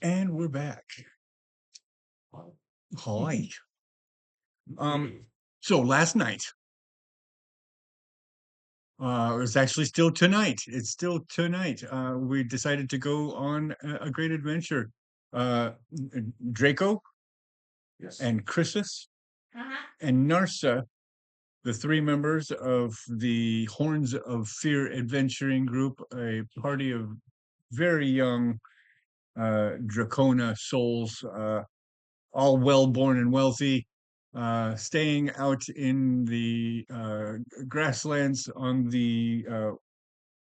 And we're back. Hi. So last night, it was actually still tonight. It's still tonight. We decided to go on a great adventure. Draco and Chrysis and Narsa, the three members of the Horns of Fear adventuring group, a party of very young Dracona souls, all well born and wealthy, staying out in the grasslands on the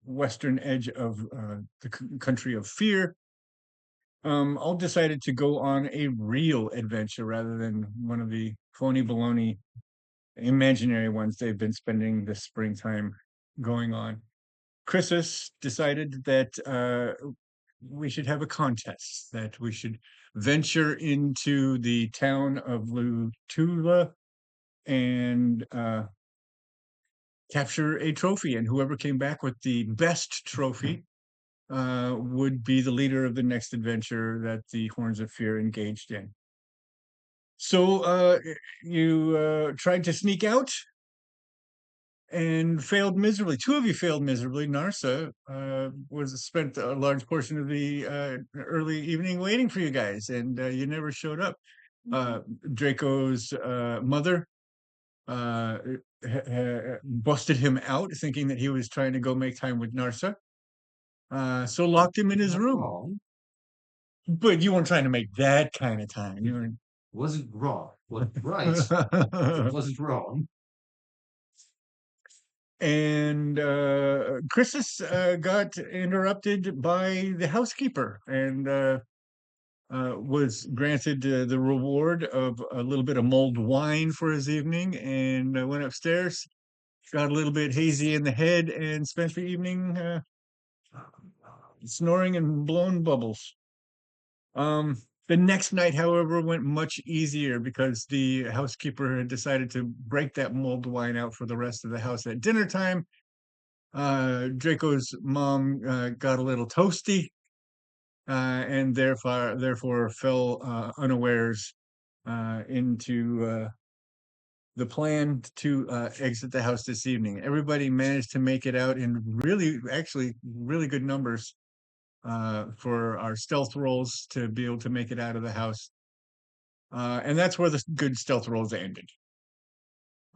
western edge of the country of fear. All decided to go on a real adventure rather than one of the phony baloney imaginary ones they've been spending the springtime going on. Chrysis decided that we should have a contest, that we should venture into the town of Lutula and capture a trophy. And whoever came back with the best trophy would be the leader of the next adventure that the Horns of Fear engaged in. So you tried to sneak out and failed miserably. Two of you failed miserably. Narsa was spent a large portion of the early evening waiting for you guys, and you never showed up. Draco's mother uh, busted him out, thinking that he was trying to go make time with Narsa. So locked him in his Not room. wrong. But you weren't trying to make that kind of time. You Wasn't wrong. Was right. were. Wasn't wrong. And Chris's got interrupted by the housekeeper and was granted the reward of a little bit of mulled wine for his evening, and went upstairs, got a little bit hazy in the head, and spent the evening snoring and blowing bubbles. Um, the next night, however, went much easier because the housekeeper had decided to break that mulled wine out for the rest of the house at dinner time. Draco's mom got a little toasty, and therefore fell unawares into the plan to exit the house this evening. Everybody managed to make it out in actually, really good numbers for our stealth rolls to be able to make it out of the house. And that's where the good stealth rolls ended.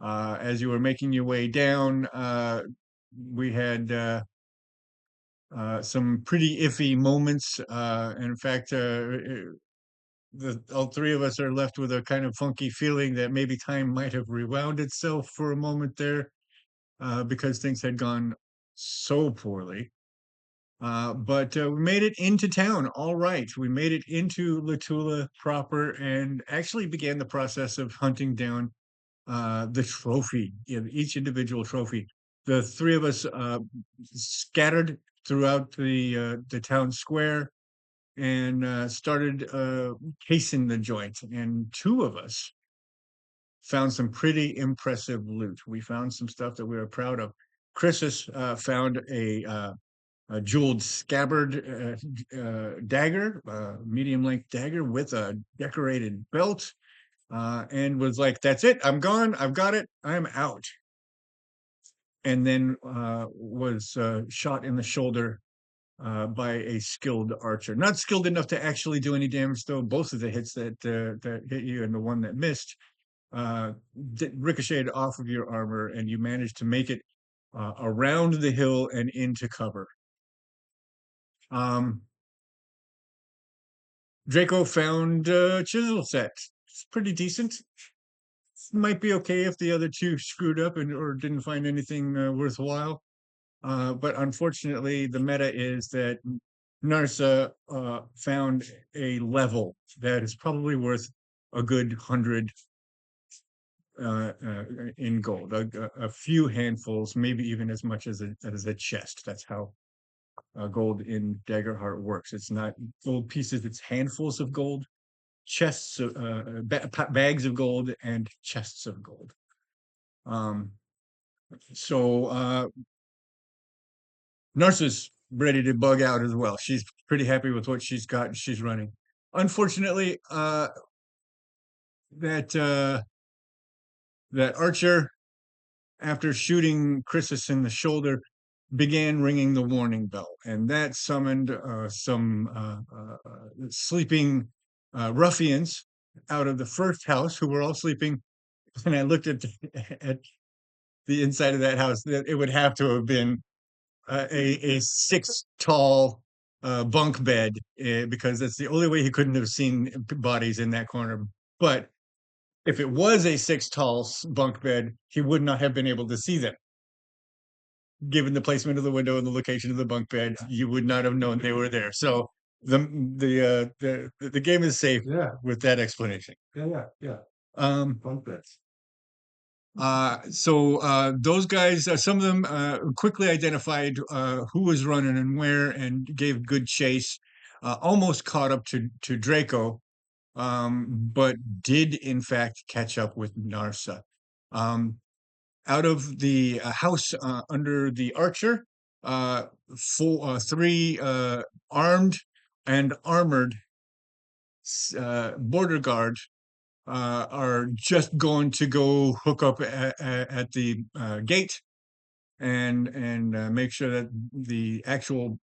As you were making your way down, we had some pretty iffy moments. In fact, all three of us are left with a kind of funky feeling that maybe time might have rewound itself for a moment there, because things had gone so poorly. But we made it into town. All right. We made it into Latula proper and actually began the process of hunting down the trophy, each individual trophy. The three of us scattered throughout the town square and started casing the joint. And two of us found some pretty impressive loot. We found some stuff that we were proud of. Chrysis found a jeweled scabbard dagger, medium length dagger with a decorated belt, and was like, "That's it. I'm gone. I've got it. I'm out." And then was shot in the shoulder by a skilled archer. Not skilled enough to actually do any damage, though. Both of the hits that hit you and the one that missed uh, ricocheted off of your armor, and you managed to make it around the hill and into cover. Um, Draco found chisel set. It's pretty decent. Might be okay if the other two screwed up and or didn't find anything worthwhile. But unfortunately, the meta is that Narsa found a level that is probably worth a good 100 in gold, a few handfuls, maybe even as much as a chest. That's how gold in Daggerheart works. It's not gold pieces; it's handfuls of gold, chests, bags of gold, and chests of gold. Um, so Narsa's ready to bug out as well. She's pretty happy with what she's got. She's running. unfortunately, that that archer, after shooting Chrysis in the shoulder, began ringing the warning bell, and that summoned some sleeping ruffians out of the first house who were all sleeping. And I looked at at the inside of that house. That it would have to have been a 6 tall bunk bed, because that's the only way he couldn't have seen bodies in that corner. But if it was a 6 tall bunk bed, he would not have been able to see them. Given the placement of the window and the location of the bunk bed, you would not have known they were there. So the game is safe with that explanation. Yeah. Um, Bunk beds. so those guys, some of them quickly identified who was running and where, and gave good chase. Almost caught up to Drakko, but did in fact catch up with Narsa. Out of the house under the archer, three armed and armored border guards are just going to go hook up at the gate and make sure that the actual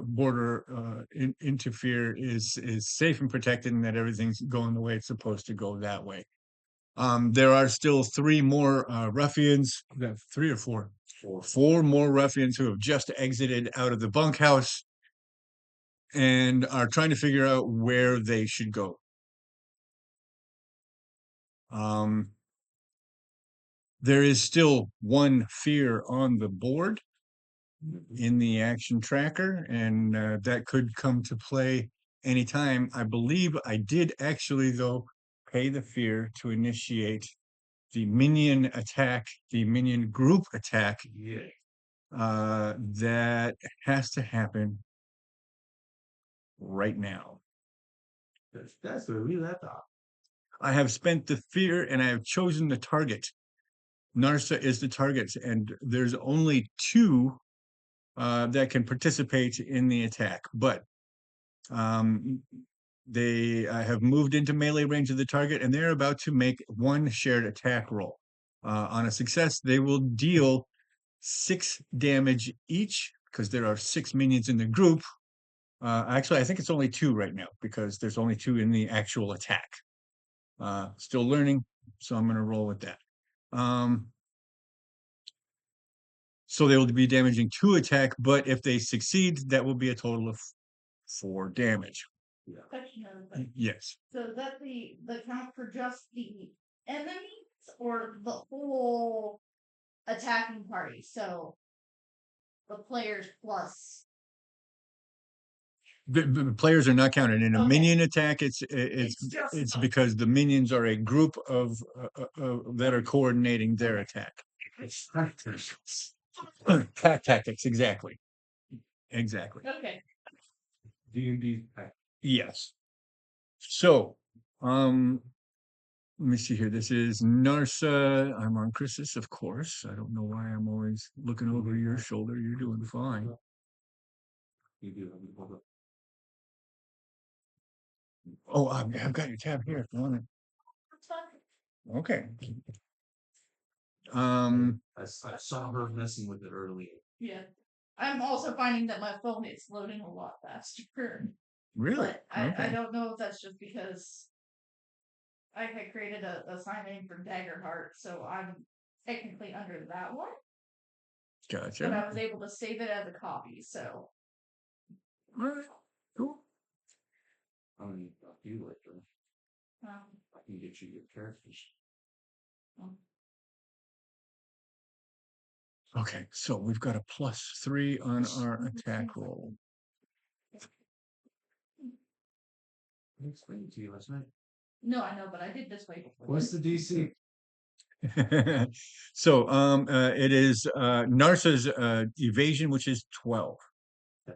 border interfere is safe and protected, and that everything's going the way it's supposed to go that way. There are still three more ruffians, 3 or 4, four more ruffians who have just exited out of the bunkhouse and are trying to figure out where they should go. There is still one fear on the board in the action tracker, and that could come to play anytime. I believe I did actually, though, pay the fear to initiate the minion attack, the minion group attack. That has to happen right now. That's where we left off. I have spent the fear and I have chosen the target. Narsa is the target, and there's only 2 that can participate in the attack, but they have moved into melee range of the target, and they're about to make one shared attack roll. On a success, they will deal 6 damage each, because there are 6 minions in the group. Actually, I think it's only 2 right now, because there's only 2 in the actual attack. Still learning, so I'm going to roll with that. So they will be damaging 2 attack, but if they succeed, that will be a total of 4 damage. Question on that. Yes. So is that the count for just the enemies or the whole attacking party? So the players plus. The players are not counted in a Okay. minion attack. It's just because the minions are a group of that are coordinating their attack. Tactics, exactly. Okay. D&D. Yes. So, let me see here. This is Narsa. I'm on Chrysis, of course. I don't know why I'm always looking over your shoulder. You're doing fine. You do. Hold up. Oh, I've got your tab here if you want it. That's fine. Okay. I saw her messing with it earlier. Yeah. I'm also finding that my phone is loading a lot faster. Really? But I Okay. don't know if that's just because I had created a sign name for Daggerheart, so I'm technically under that one. But Gotcha. I was able to save it as a copy, so. All right. Cool. I don't need to talk to you later. Um, I can get you your characters. Okay, so we've got a +3 on our attack roll. I explained it to you last night. no, I know, but I did this way before. What's the DC? So it is Narsa's evasion, which is 12.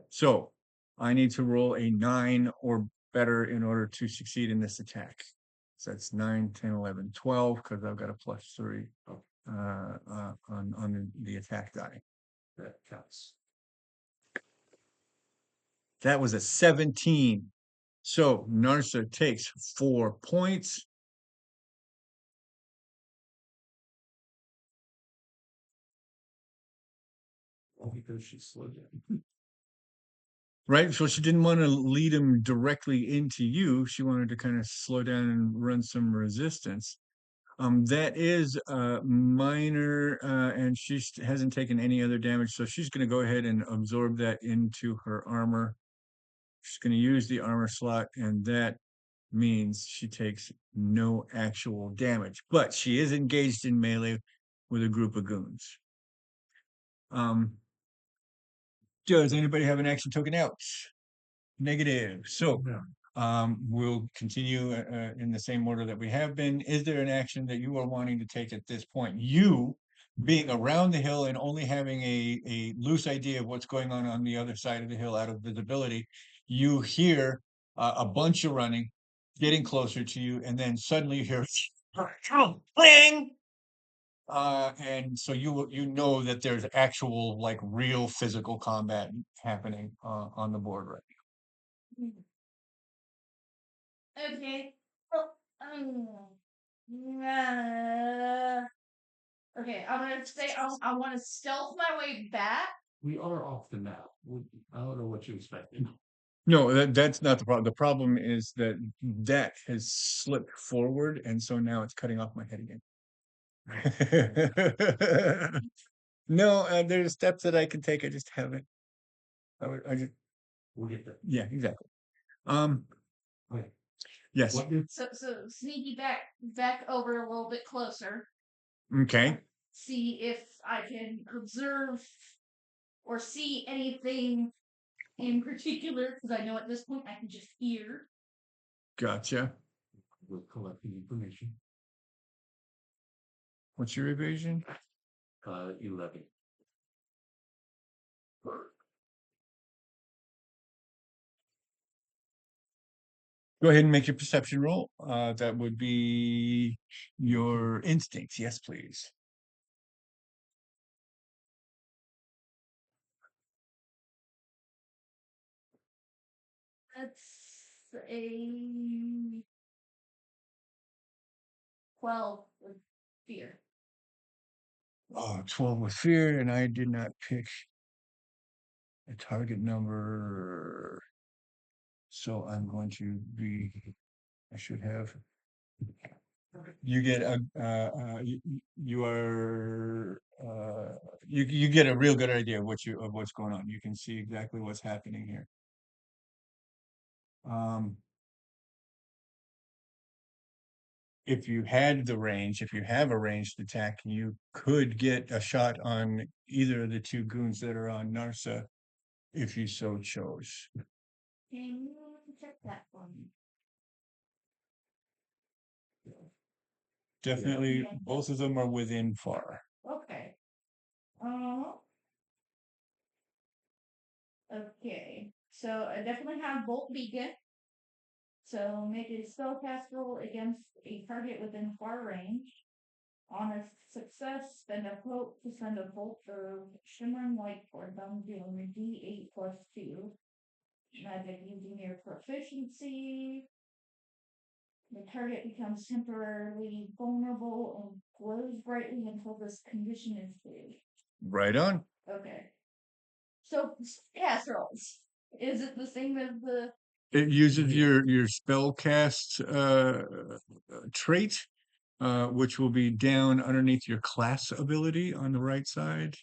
So I need to roll a 9 or better in order to succeed in this attack. So that's 9, 10, 11, 12, because I've got a +3 on the attack die. That counts. That was a 17. So Narsa takes 4 points. All because she slowed down. Right, so she didn't want to lead him directly into you. She wanted to kind of slow down and run some resistance. That is minor, and hasn't taken any other damage, so she's going to go ahead and absorb that into her armor. She's going to use the armor slot, and that means she takes no actual damage, but she is engaged in melee with a group of goons. Does anybody have an action token out? Negative. So No. we'll continue in the same order that we have been. Is there an action that you are wanting to take at this point? You, being around the hill and only having a loose idea of what's going on the other side of the hill out of visibility, you hear a bunch of running, getting closer to you, and then suddenly you hear bling! And so you know that there's actual like real physical combat happening on the board right Okay. Well, uh, okay, I'm gonna say I want to stealth my way back. We are off the map. I don't know what you expected. No, that's not the problem. The problem is that that has slipped forward, and so now it's cutting off my head again. No, there's steps that I can take. I just haven't. I just, We'll get there. yeah, exactly. Um, Okay. yes. What did So sneaky back over a little bit closer. Okay. See if I can observe or see anything in particular, because I know at this point I can just hear. Gotcha. we'll collect the information? What's your evasion? 11. Go ahead and make your perception roll. That would be your instincts. Yes, please. That's a 12 with fear. Oh, 12 with fear, and I did not pick a target number. So I'm going to be, I should have. You get a, you are, you get a real good idea of what's going on. You can see exactly what's happening here. If you had the range, if you have a ranged attack, you could get a shot on either of the 2 goons that are on Narsa, if you so chose. Can you check that for me? Definitely, both of them are within far. Okay. Okay. So I definitely have Bolt Beacon. So make a spellcast roll against a target within far range. On a success, spend a hope to send a bolt of shimmering light toward them, dealing a D8 plus 2. Magic using your proficiency. The target becomes temporarily vulnerable and glows brightly until this condition is cleared. Right on. Okay. So cast rolls. Is it the same as the? It uses your spell cast trait, which will be down underneath your class ability on the right side.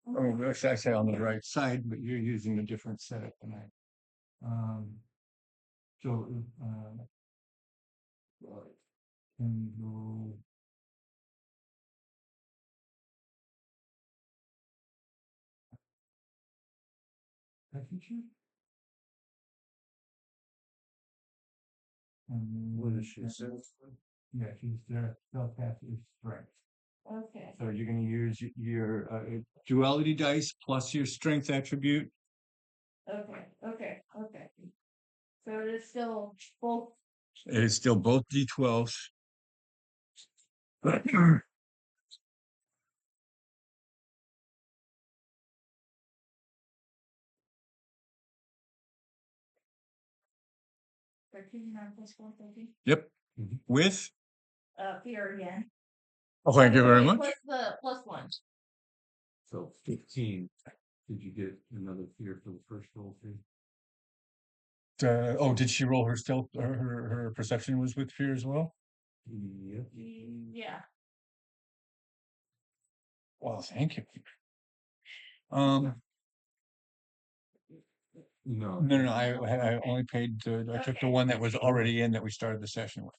Oh, that's actually on the right side, but you're using a different setup than I. So, and go. Haven't you? What does she say? Yeah, she's there. Spellcast is strength. Okay. So you're going to use your duality dice plus your strength attribute. Okay. So it is still both It is still both D12s. +4, 13. Yep. Mhm. With. Fear again. Oh, thank you very Wait, much. Plus the +1. So 15. Did you get another fear for the first roll too? Oh, did she roll her stealth? Her perception was with fear as well. Yep. Yeah. Well, thank you. No. No. I only paid. I took the Okay. one that was already in that we started the session with.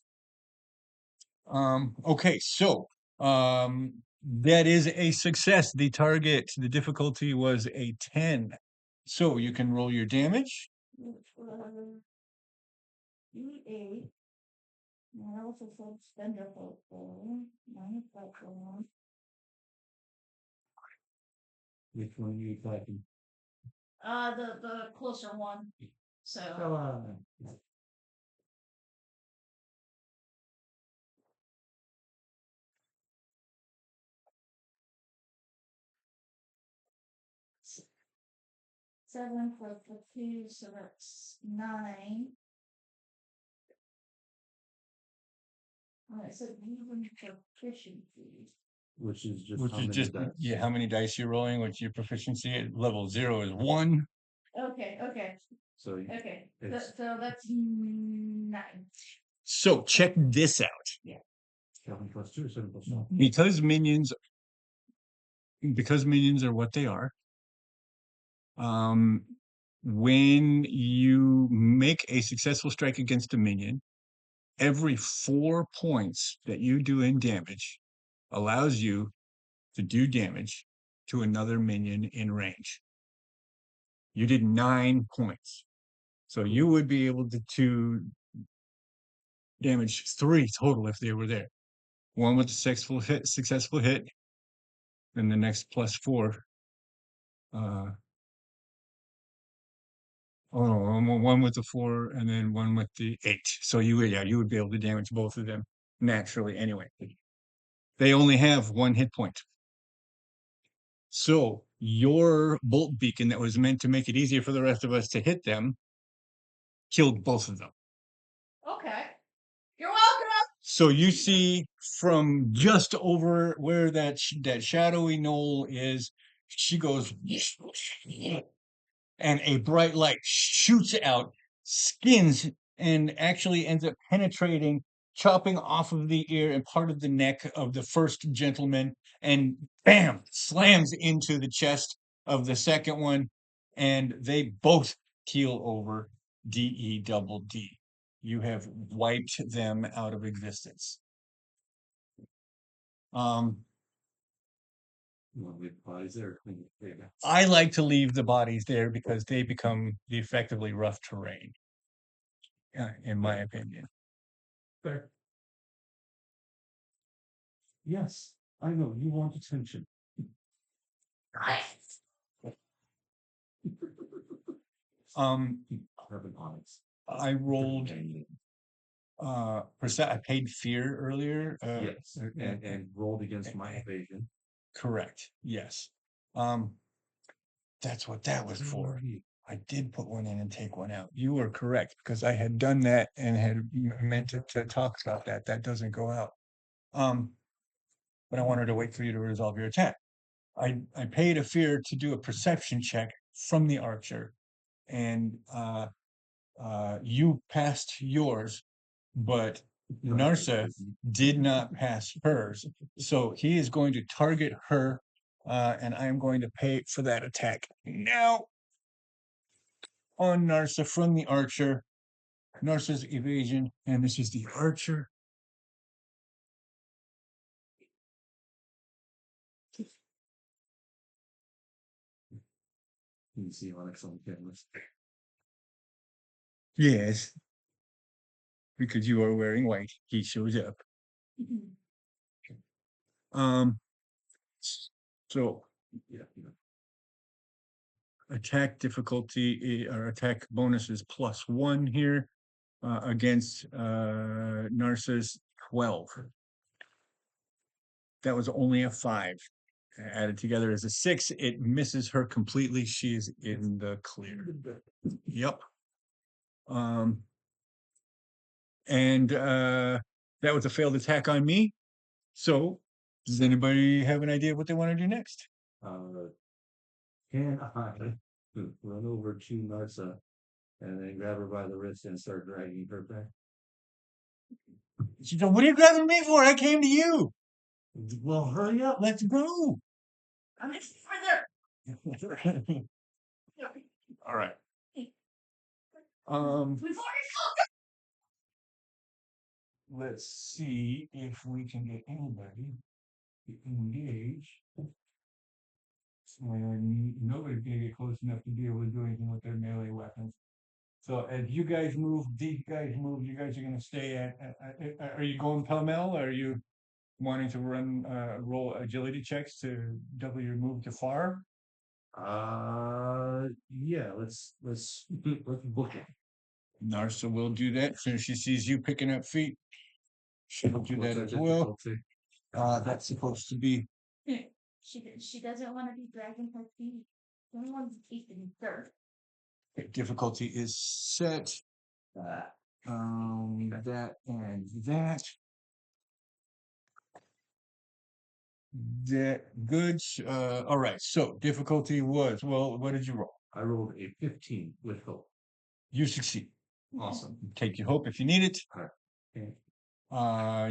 Okay, so that is a success. The difficulty was a 10. So you can roll your damage. Which was E8. And I also said spend a hope for -1. Which one are you attacking? The closer one. So Come on. 7 plus the 2, so that's 9. Alright, so even proficiency. Which is just Which how is many just, dice? yeah, how many dice you're rolling, what's your proficiency at level 0 is 1. Okay. So So, It's- so that's 9. So check this out. 7 plus 2 or 7 plus 1? Because minions are what they are, when you make a successful strike against a minion, every 4 points that you do in damage allows you to do damage to another minion in range. You did 9 points. So you would be able to damage 3 total if they were there. One with a successful hit, and the next +4. Oh no, one with the 4 and then one with the 8. So you would be able to damage both of them naturally anyway. They only have 1 hit point. So your bolt beacon that was meant to make it easier for the rest of us to hit them killed both of them. Okay. You're welcome. So you see from just over where that shadowy knoll is, she goes, and a bright light shoots out, skins, and actually ends up penetrating, chopping off of the ear and part of the neck of the first gentleman, and bam, slams into the chest of the second one, and they both keel over. DE. You have wiped them out of existence. Well, the bodies there. I like to leave the bodies there because they become the effectively rough terrain, in my opinion. Fair. Yes, I know you want attention. Urban Onyx. I rolled I paid fear earlier. Yes, and rolled against my evasion. Correct. Yes. That's what that was for. I did put one in and take one out. You were correct because I had done that and had meant to talk about that. That doesn't go out. But I wanted to wait for you to resolve your attack. I paid a fear to do a perception check from the archer, and you passed yours, but Narsa did not pass hers. So he is going to target her, and I am going to pay for that attack now on Narsa from the archer. Narsa's evasion, and this is the archer. Can you see Onyx on cameras? Yes, because you are wearing white, he shows up. So Yeah. attack difficulty or attack bonus is +1 here. against Narcissus 12. That was only a 5. Added together as a 6, it misses her completely. She is in the clear. Yep. And that was a failed attack on me. So, does anybody have an idea of what they want to do next? Can I run over to Narsa and then grab her by the wrist and start dragging her back? She said, "What are you grabbing me for? I came to you." Well, hurry up. Let's go. I'm just further. All right. We've already Let's see if we can get anybody to engage. And nobody's gonna get close enough to be able to do anything with their melee weapons. So as you guys move, these guys move, you guys are gonna stay are you going pell-mell? Or are you wanting to roll agility checks to double your move to far? Yeah, let's book it. Narsa will do that. As soon as she sees you picking up feet, she'll do that as well. That's supposed to be. She doesn't want to be dragging her feet. She wants to keep in dirt. Difficulty is set. That and that. That good. All right. So difficulty was, well, what did you roll? I rolled a 15 with hope. You succeed. Awesome. Take your hope if you need it. Okay.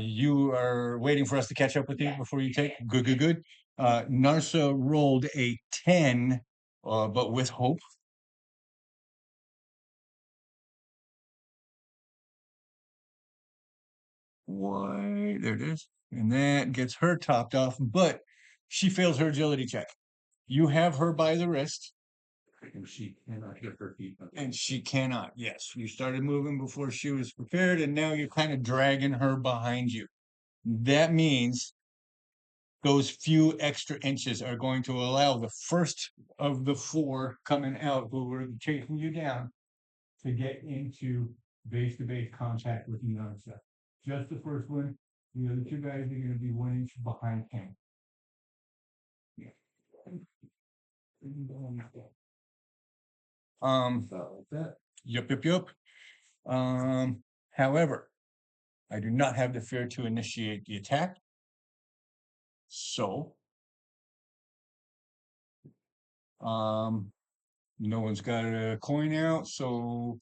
You are waiting for us to catch up with you before you take. Good. Narsa rolled a 10, but with hope. Why? There it is. And that gets her topped off, but she fails her agility check. You have her by the wrist. And she cannot get her feet. And she cannot. Yes. You started moving before she was prepared, and now you're kind of dragging her behind you. That means those few extra inches are going to allow the first of the 4 coming out who were chasing you down to get into base-to-base contact with you on stuff. Just the first one. The other 2 guys are going to be 1 inch behind him. Yeah. Like that. Yep. However, I do not have the fear to initiate the attack. So, no one's got a coin out. So,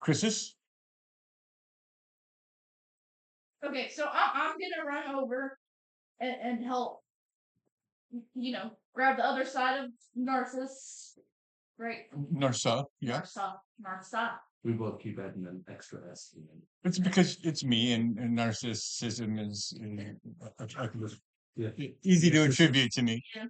Chris's. Okay, so I'm gonna run over and help. Grab the other side of Narcissus. Right. Narsa, yeah. Narsa. We both keep adding an extra S. It's because it's me, and narcissism is easy to attribute to me. Yeah.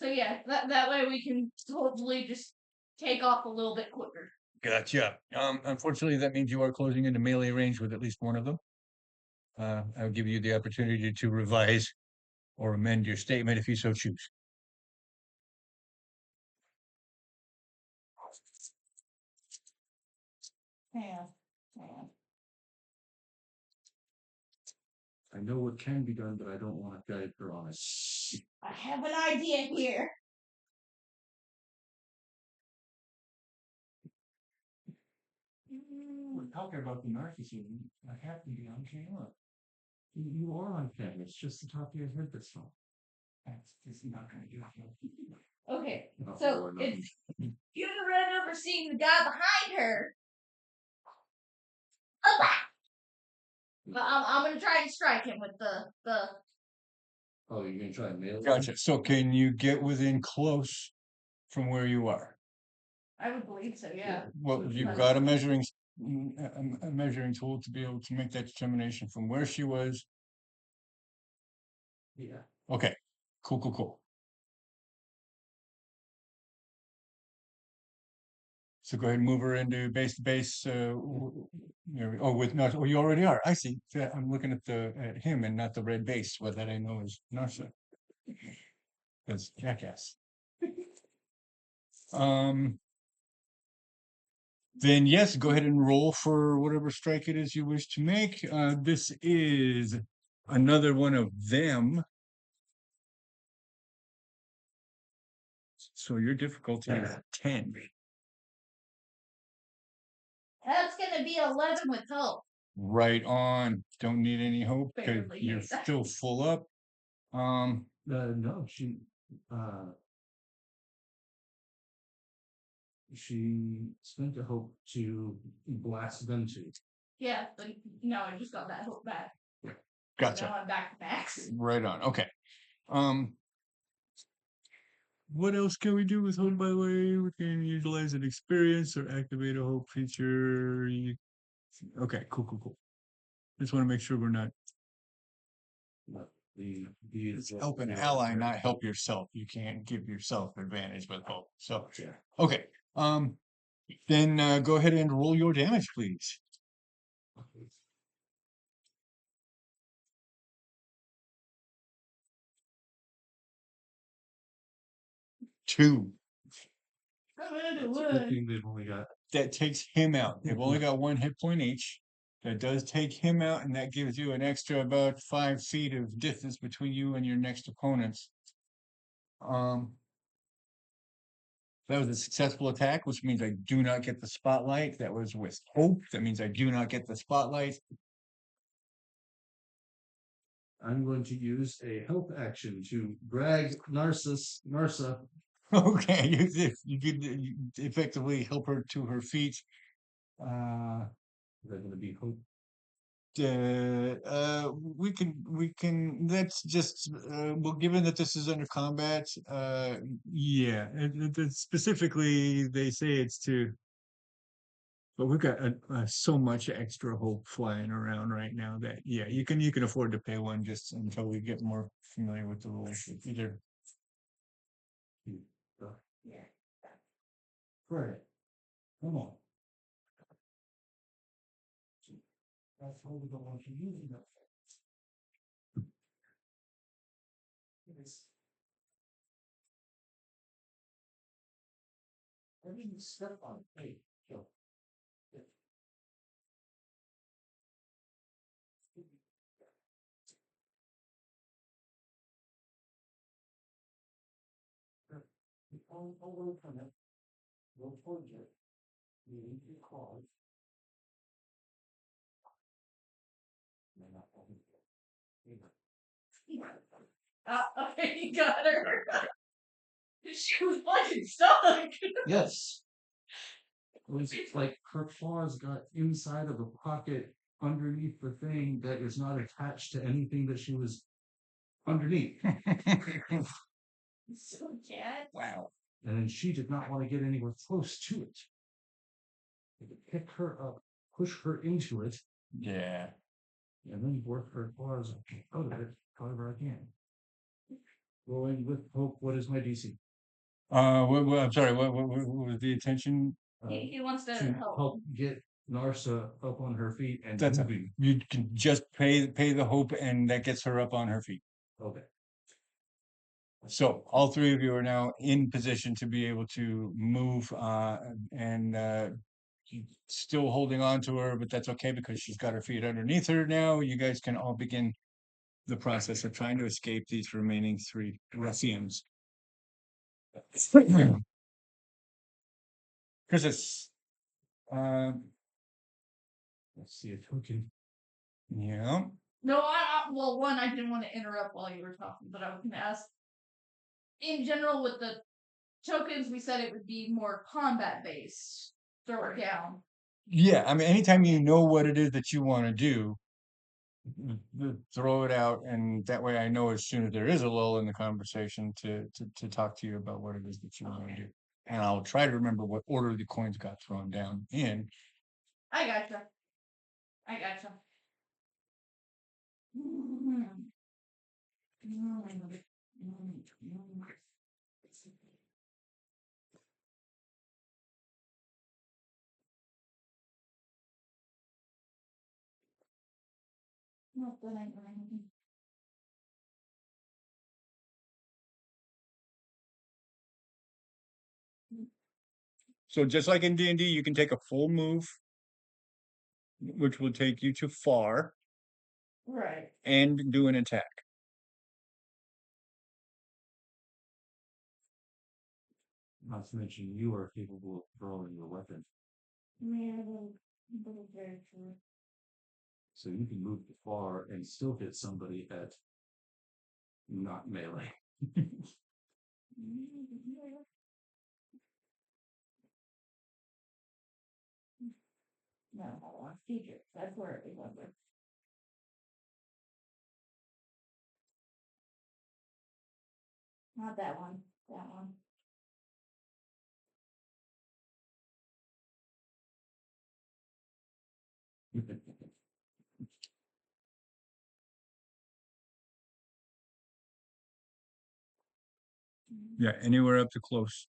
So yeah, that way we can hopefully just take off a little bit quicker. Gotcha. Unfortunately, that means you are closing into melee range with at least one of them. I'll give you the opportunity to revise or amend your statement if you so choose. Yeah. I know what can be done, but I don't want to guide her on it. I have an idea here. We're talking about the narcissism. I have to be on camera. You are on camera. It's just the top of your head that's wrong. That's just not going to do it. Okay, so it's you to run over seeing the guy behind her. But I'm gonna try and strike him with the. Oh, you're gonna try and nail it? Gotcha. So can you get within close from where you are? I would believe so, yeah. Well, you've got a measuring tool to be able to make that determination from where she was. Yeah. Okay. Cool. So go ahead and move her into base to base. You already are. I see. I'm looking at him and not the red base. What that I know is Narsa. That's jackass. Then yes, go ahead and roll for whatever strike it is you wish to make. This is another one of them. So your difficulty is 10. That's gonna be 11 with hope. Right on. Don't need any hope because Barely you're need that. still full up. No, she spent a hope to blast them to. Yeah, but no, I just got that hope back. Gotcha. Now I'm back to max. Right on. Okay. What else can we do with hope, by the way? We can utilize an experience or activate a hope feature. Okay, cool. Just want to make sure we're not help an ally, not help yourself. You can't give yourself advantage with hope. So, okay. Then go ahead and roll your damage, please. Two. Good thing they've only got. That takes him out. They've only got 1 hit point each. That does take him out, and that gives you an extra about 5 feet of distance between you and your next opponents. That was a successful attack, which means I do not get the spotlight. That was with hope. That means I do not get the spotlight. I'm going to use a help action to drag Narsa. Okay, you could effectively help her to her feet. Is that going to be hope? We can that's just well, given that this is under combat, yeah, specifically they say it's to, but we've got so much extra hope flying around right now that yeah, you can afford to pay one just until we get more familiar with the rules. Either Yeah. Right. Come on. That's what we don't want you using that. I didn't step on it. Hey, go. Away from it. Go towards it. You need to cause. Okay, you got her. She was fucking stuck. Yes. It was like her claws got inside of a pocket underneath the thing that is not attached to anything that she was underneath. So cat. wow. And then she did not want to get anywhere close to it. They could pick her up, push her into it, Yeah. and then work her claws out of it however I can. Rolling with hope, what is my DC? I'm sorry. What was the attention? He wants to To help. help get Narsa up on her feet and That's moving. you can just pay the hope, and that gets her up on her feet. Okay. So all three of you are now in position to be able to move, and still holding on to her, but that's okay because she's got her feet underneath her now. You guys can all begin the process of trying to escape these remaining 3 ruffians. Because it's, Let's see a token. yeah. No, well, one, I didn't want to interrupt while you were talking, but I was going to ask. In general, with the tokens, we said it would be more combat based. Throw it down. Yeah, I mean, anytime you know what it is that you want to do, throw it out, and that way I know as soon as there is a lull in the conversation to talk to you about what it is that you want to do. And I'll try to remember what order the coins got thrown down in. I gotcha. Not that I know. So just like in D&D, you can take a full move, which will take you to far, Right. and do an attack. Not to mention, you are capable of throwing your weapon, Yeah, that is very true. so you can move far and still hit somebody at not melee. No, I want feature. That's where it was. Not that one. That one. Yeah, anywhere up to close.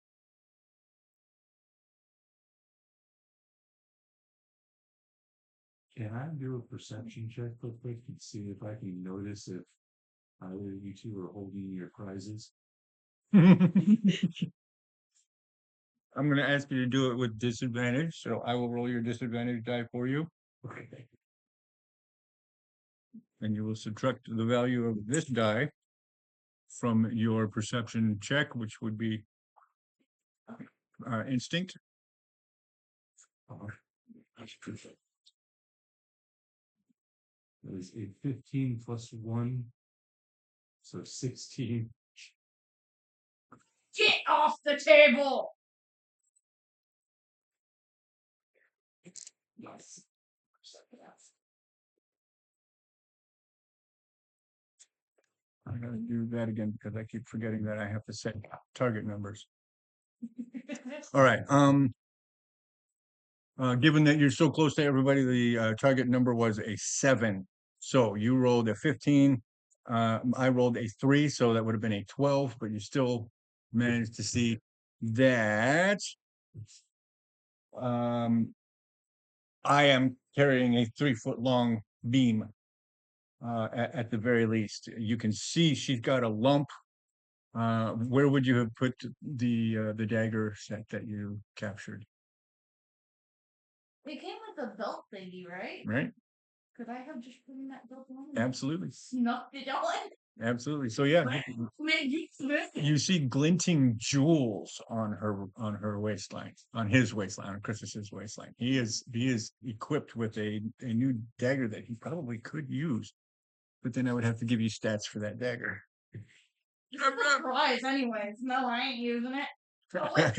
Can I do a perception check real quick and see if I can notice if either of you two are holding your prizes? I'm going to ask you to do it with disadvantage, so I will roll your disadvantage die for you, Okay. and you will subtract the value of this die from your perception check, which would be instinct. That is a 15 plus 1, so 16. Get off the table! Yes. I gotta do that again because I keep forgetting that I have to set target numbers. All right. Given that you're so close to everybody, the target number was a 7. So you rolled a 15. I rolled a 3, so that would have been a 12, but you still managed to see that I am carrying a 3-foot long beam at the very least. You can see she's got a lump. Where would you have put the dagger set that you captured? It came with a belt thingy, right? Right? Could I have just put in that belt on? Absolutely. Snuffed it on? Absolutely. So yeah, you see glinting jewels on her waistline, on his waistline, on Christus's waistline. He is equipped with a new dagger that he probably could use, but then I would have to give you stats for that dagger. It's a prize anyways. No, I ain't using it. Oh, wait.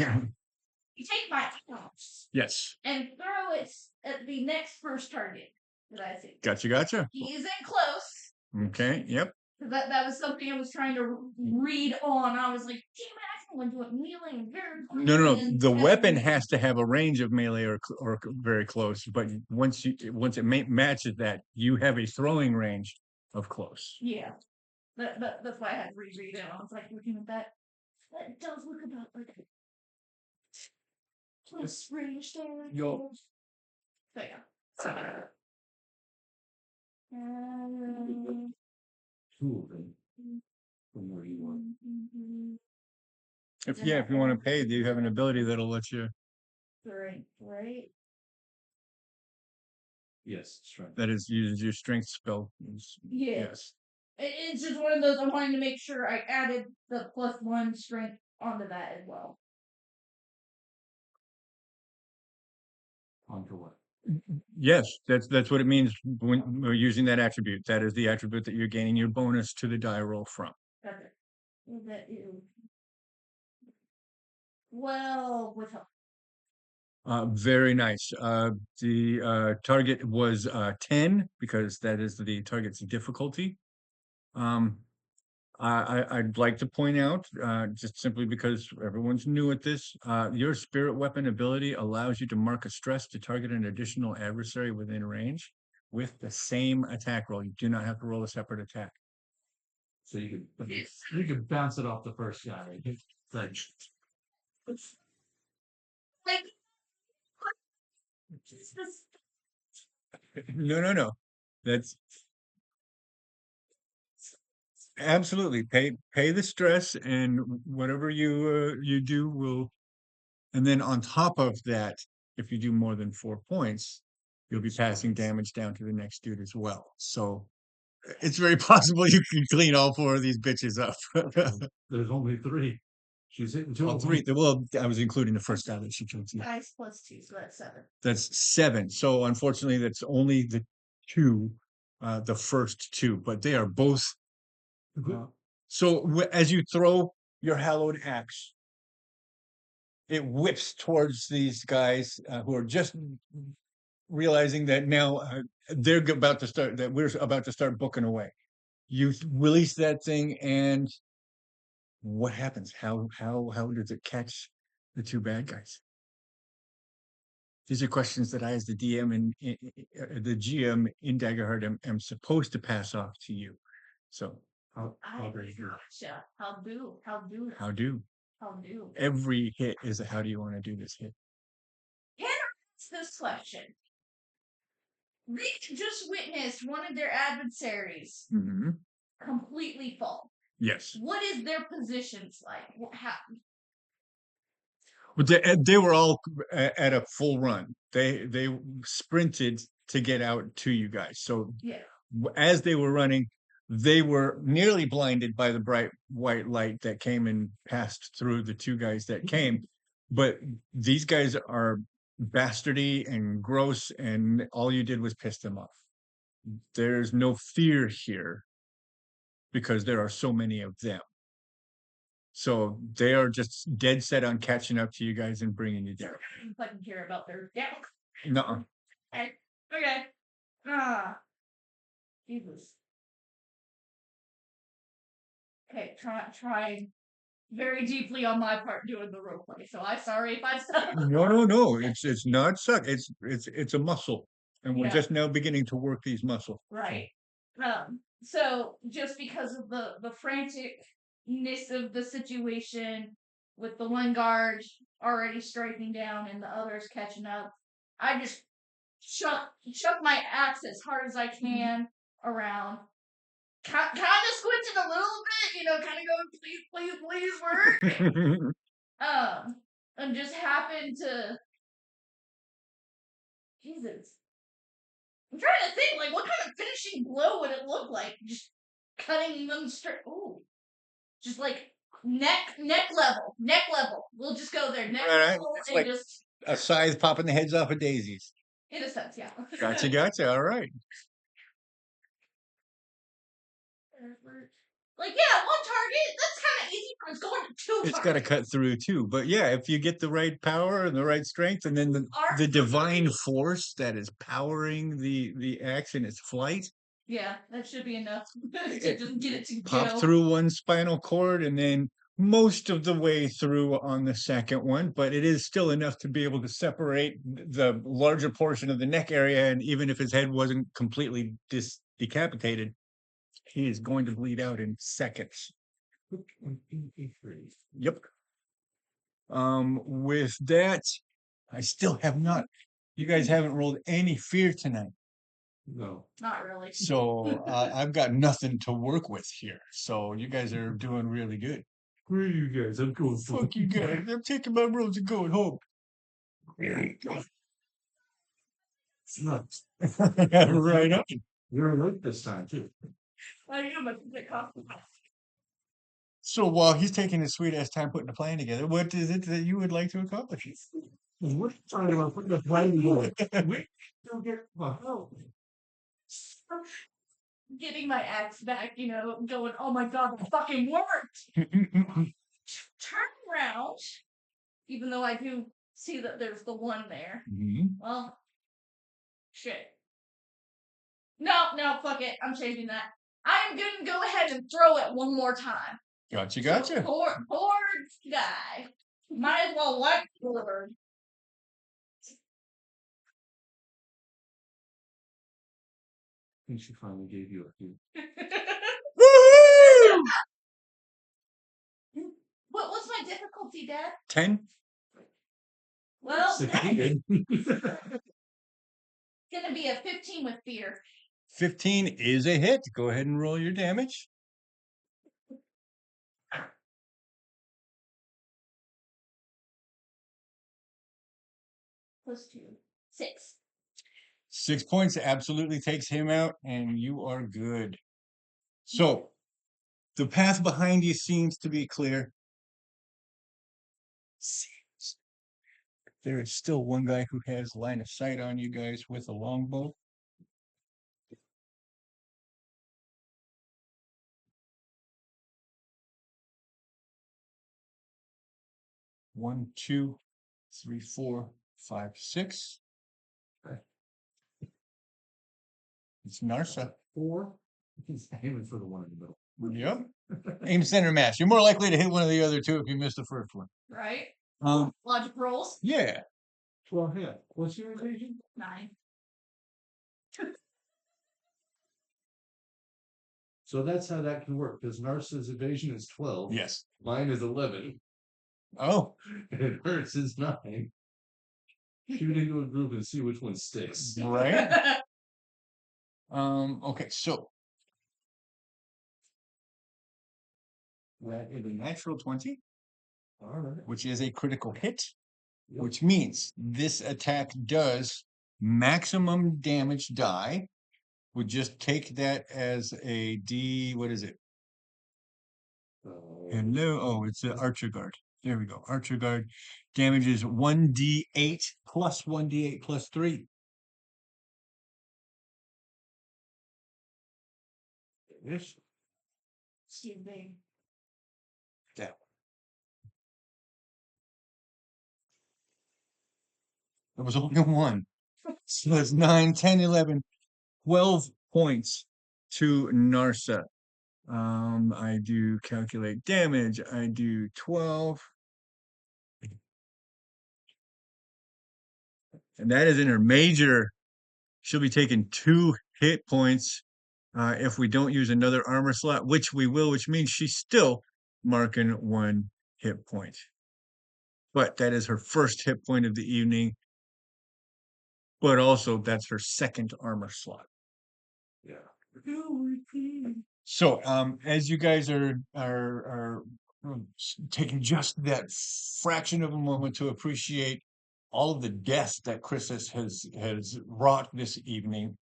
You take my axe Yes. and throw it at the next first target that I see. Gotcha. He isn't close. Okay. Yep. That was something I was trying to read on. I was like, damn it, I can do it kneeling very No. The weapon has to have a range of melee or very close, but once it matches that, you have a throwing range of close. Yeah. That's why I had to reread it. I was like looking at that. That does look about like close range there. Yo. So yeah. Two of them from where you are. If you want to pay, do you have an ability that'll let you? Right. Yes, strength. That is uses your strength spell. Yes. It's just one of those. I wanted to make sure I added the +1 strength onto that as well. Onto what? Yes, that's what it means when we're using that attribute. That is the attribute that you're gaining your bonus to the die roll from. Okay. That is. Well, with help. Very nice. The target was 10 because that is the target's difficulty. I'd like to point out, just simply because everyone's new at this, your spirit weapon ability allows you to mark a stress to target an additional adversary within range with the same attack roll. You do not have to roll a separate attack. So you could bounce it off the first guy. Like No. That's absolutely pay the stress, and whatever you do will And then on top of that, if you do more than 4 points, you'll be passing damage down to the next dude as well. So it's very possible you can clean all 4 of these bitches up. There's only 3. She's hitting 2 All of 3. them. Well, I was including the first guy that she killed. Yeah. Dice plus 2, so that's 7. That's 7. So unfortunately, that's only the 2, the first 2, but they are both. So as you throw your hallowed axe, it whips towards these guys who are just realizing that now they're about to start, that we're about to start booking away. You release that thing, and what happens? How does it catch the 2 bad guys? These are questions that I, as the DM and the GM in Daggerheart, am supposed to pass off to you. So How Gotcha. How do? how do? Every hit is a how do you want to do this hit? Can I ask this question? We just witnessed one of their adversaries Mm-hmm. completely fall. Yes. What is their positions like? How? But they were all at a full run. They sprinted to get out to you guys. So Yeah. as they were running, they were nearly blinded by the bright white light that came and passed through the 2 guys that came. But these guys are bastardy and gross, and all you did was piss them off. There's no fear here because there are so many of them. So they are just dead set on catching up to you guys and bringing you down. I can care about their down. No. Okay. Jesus. Okay, try very deeply on my part doing the roleplay. So I'm sorry if I suck. No. It's not suck. It's a muscle, and we're just now beginning to work these muscles. Right. So just because of the franticness of the situation, with the one guard already striking down and the others catching up, I just chuck my axe as hard as I can around. Kind of squinting a little bit, kind of going, please work. And just happened to. Jesus. I'm trying to think, like, what kind of finishing blow would it look like? Just cutting them straight. Ooh. Just like neck level. We'll just go there. Neck level and like just. A scythe popping the heads off of daisies. In a sense, yeah. Gotcha. All right. Like, yeah, one target, that's kind of easy, but it's going to 2 It's got to cut through too. But yeah, if you get the right power and the right strength, and then the divine force that is powering the axe in its flight. Yeah, that should be enough to just get it to pop through one spinal cord and then most of the way through on the second one, but it is still enough to be able to separate the larger portion of the neck area. And even if his head wasn't completely decapitated, he is going to bleed out in seconds. Yep. With that, I still have not. You guys haven't rolled any fear tonight. No. Not really. So I've got nothing to work with here. So you guys are doing really good. Screw you guys. I'm going. Fuck you guys. I'm taking my rolls and going home. It's nuts. Right on. You're late this time, too. I am, but it costs me. So while he's taking his sweet ass time putting the plan together, what is it that you would like to accomplish? We're talking about putting the plan together. We don't get my help. Getting my axe back, going, oh my god, that fucking worked! Turn around, even though I do see that there's the one there. Well, shit. No, fuck it. I'm changing that. I'm gonna go ahead and throw it one more time. Gotcha. So, poor guy. Might as well wipe the word. I think she finally gave you a few. Woohoo! What's my difficulty, Dad? 10. Well, 16. it's gonna be a 15 with fear. 15 is a hit. Go ahead and roll your damage. plus 2. 6. 6 points absolutely takes him out, and you are good. So, the path behind you seems to be clear. Seems. There is still one guy who has line of sight on you guys with a longbow. One, two, three, 4, 5, 6. Okay. It's Narsa. 4. He's aiming for the one in the middle. Yep. Aim center mass. You're more likely to hit one of the other two if you miss the first one. Right? Um, Logic rolls. yeah. Well, yeah. What's your evasion? 9. So that's how that can work, because Narcissus evasion is 12. Yes. Mine is 11. Oh, And hers is 9. Shoot into a group and see which one sticks. right. Okay, so that is a natural 20, All right. which is a critical hit, Yep. which means this attack does maximum damage die. Would just take that as a D. What is it? Hello. Oh, it's an Archer Guard. There we go. Archer Guard damages 1d8 plus 1d8 plus 3. Yes. She's big. That one. It was only one. So that's 9, 10, 11, 12 points to Narsa. I do calculate damage. I do 12. And that is in her major. She'll be taking 2 hit points if we don't use another armor slot, which we will, which means she's still marking 1 hit point. But that is her first hit point of the evening. But also, that's her second armor slot. Yeah. So, as you guys are taking just that fraction of a moment to appreciate all of the death that Chrysis has wrought this evening,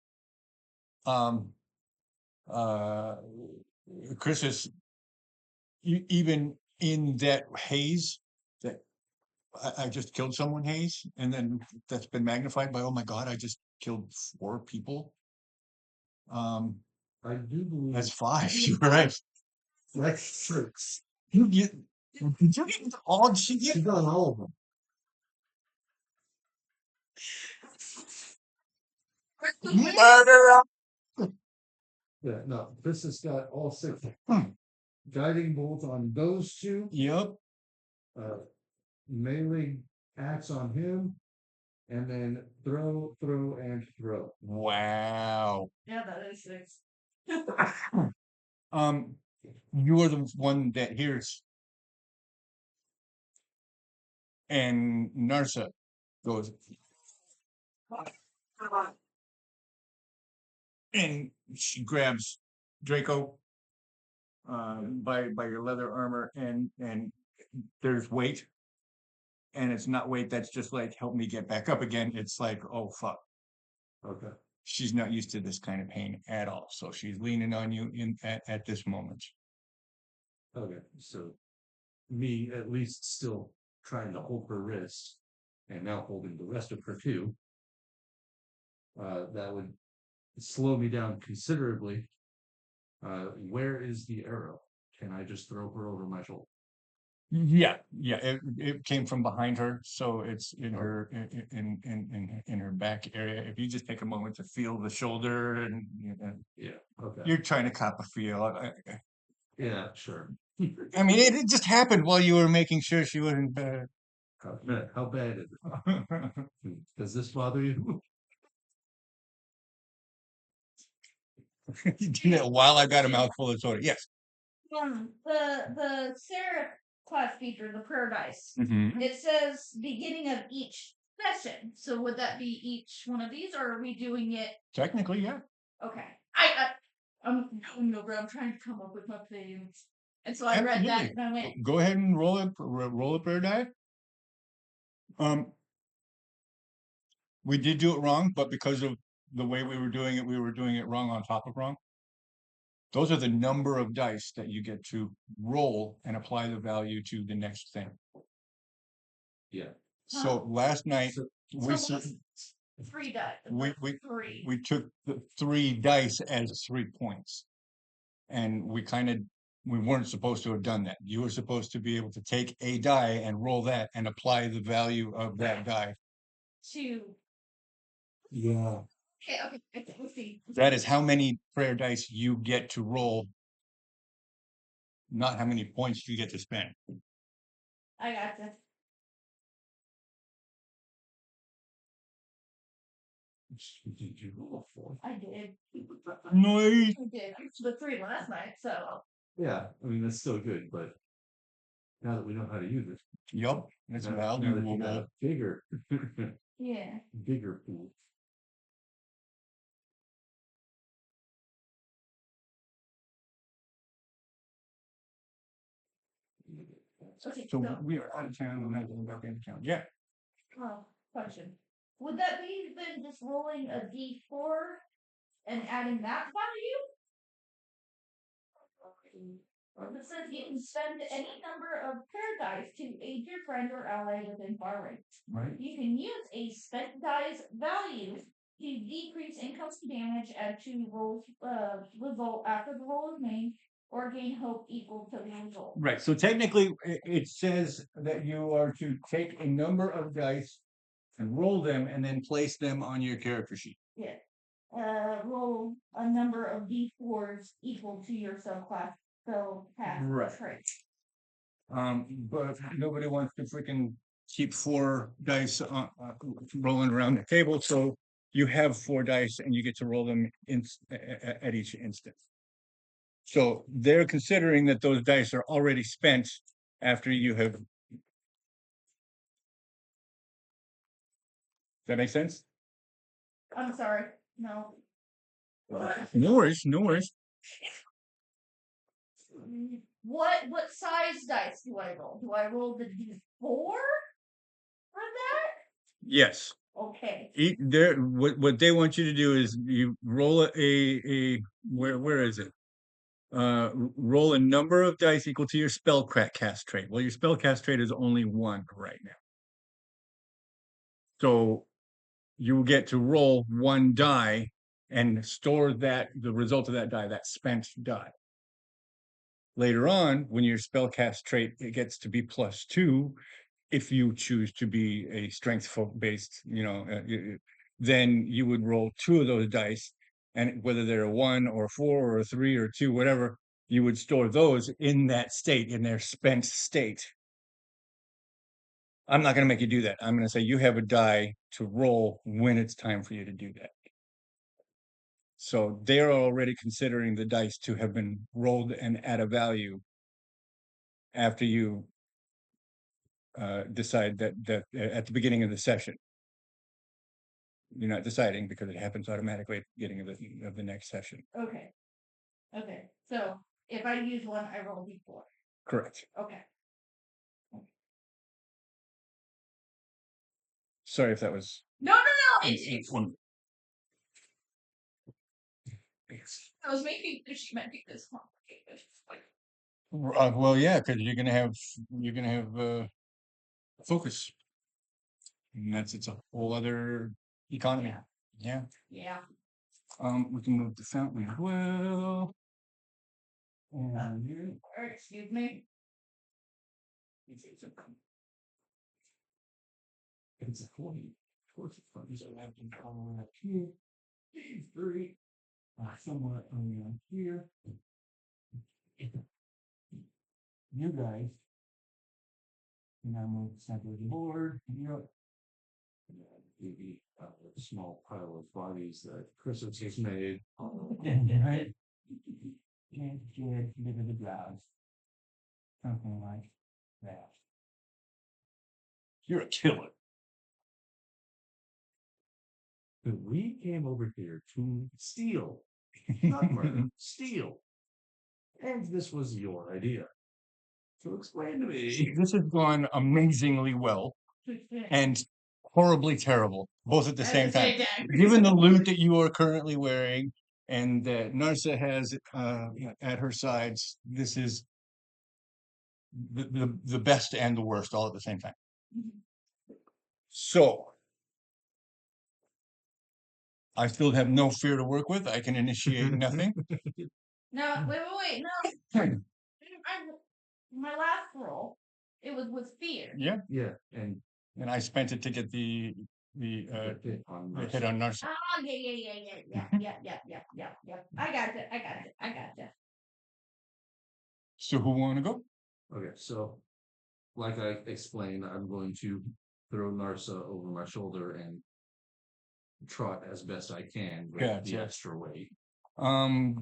Chrysis, even in that haze, that I just killed someone haze, and then that's been magnified by, oh my God, I just killed 4 people. I do believe That's 5. You're right. that's 6. You get all she She's get. done all of them. Murderer. Yeah, no, this has got all 6. Hmm. Guiding bolt on those 2. Yep. Melee axe on him. And then throw, and throw. Wow. Yeah, that is 6. You are the one that hears, and Narsa goes, and she grabs Draco by your leather armor, and there's weight, and it's not weight that's just like help me get back up again. It's like, oh fuck. Okay. She's not used to this kind of pain at all, so she's leaning on you at this moment. Okay. So me at least still trying to hold her wrist and now holding the rest of her too. That would slow me down considerably. Where is the arrow? Can I just throw her over my shoulder? Yeah, it came from behind her, so it's in her in her back area. If you just take a moment to feel the shoulder, and Yeah. Okay. you're trying to cop a feel. Yeah. Sure. I mean, it just happened while you were making sure she wasn't bad. How bad is it? Does this bother you? You did it while I got a mouthful of soda. Yes. The Seraph class feature, the prayer dice. Mm-hmm. It says beginning of each session. So would that be each one of these, or are we doing it? Technically, yeah. Okay. I'm going over. I'm trying to come up with my plans, and so I read that and I went. Go ahead and roll a prayer die. We did do it wrong, but because of the way we were doing it wrong on top of wrong. Those are the number of dice that you get to roll and apply the value to the next thing. Yeah. So last night, So- we So s- 3 dice. we- 3. we took the 3 dice as 3 points. And we weren't supposed to have done that. You were supposed to be able to take a die and roll that and apply the value of that die. 2. Yeah. Okay. Let's see. That is how many prayer dice you get to roll, not how many points you get to spend. I got this. Did you roll a 4? I did. Nice. I did. I was the 3 last night, so. Yeah, I mean that's still good, but now that we know how to use it, Yup, it's now that you got valuable. a bigger, Yeah. bigger pool. Okay, So so, we are out of town, we're not going back into town. Yeah. question. Would that be then just rolling a d4 and adding that value? It says you can spend any number of prayer dice to aid your friend or ally within far range. Right. You can use a spent dice value to decrease incoming damage add to rolls result after the roll is made, or gain hope equal to the result. Right. So technically, it says that you are to take a number of dice and roll them and then place them on your character sheet. Yeah. Roll a number of d4s equal to your subclass Right. trait. But if nobody wants to freaking keep 4 dice rolling around the table, so you have 4 dice and you get to roll them at each instance. So they're considering that those dice are already spent after you have. Does that make sense? I'm sorry. No. No worries, no worries. What size dice do I roll? Do I roll the d4 for that? Yes. Okay. What they want you to do is you roll a where is it? Roll a number of dice equal to your spellcast trait. Well, your spellcast trait is only 1 right now. So you get to roll 1 die and store the result of that die, that spent die. Later on, when your spellcast trait it gets to be +2, if you choose to be a strength based, then you would roll 2 of those dice, and whether they're a 1 or a 4 or a 3 or 2, whatever, you would store those in that state, in their spent state. I'm not going to make you do that. I'm going to say you have a die to roll when it's time for you to do that. So they're already considering the dice to have been rolled and at a value after you decide that at the beginning of the session. You're not deciding because it happens automatically at the beginning of the next session. Okay. So if I use 1, I roll d4. Correct. Okay. Sorry if that was. No. It's one. I was making she meant this complicated. Well, yeah, because you're gonna have focus, and it's a whole other economy. Yeah. Yeah. We can move the fountain as well. And Excuse me. It's a 20. Of course, it's funny. So I have to come around here. 3. Somewhere around here. You guys can now move the center of the board. The small pile of bodies that Christmas has made. right. Good, bit of the jobs. Something like that. You're a killer. We came over here to steal, not murder, steal. And this was your idea. So explain to me. This has gone amazingly well. And horribly terrible, both at the At same time. time. Given the loot that you are currently wearing and that Narsa has at her sides, this is the best and the worst all at the same time. So I still have no fear to work with. I can initiate nothing. No, wait, no. My last roll, it was with fear. Yeah, Yeah, and and I spent it to get the hit on the hit on Narsa. Oh, yeah. I gotcha. So who want to go? Okay, so like I explained, I'm going to throw Narsa over my shoulder and trot as best I can with the Gotcha. extra weight.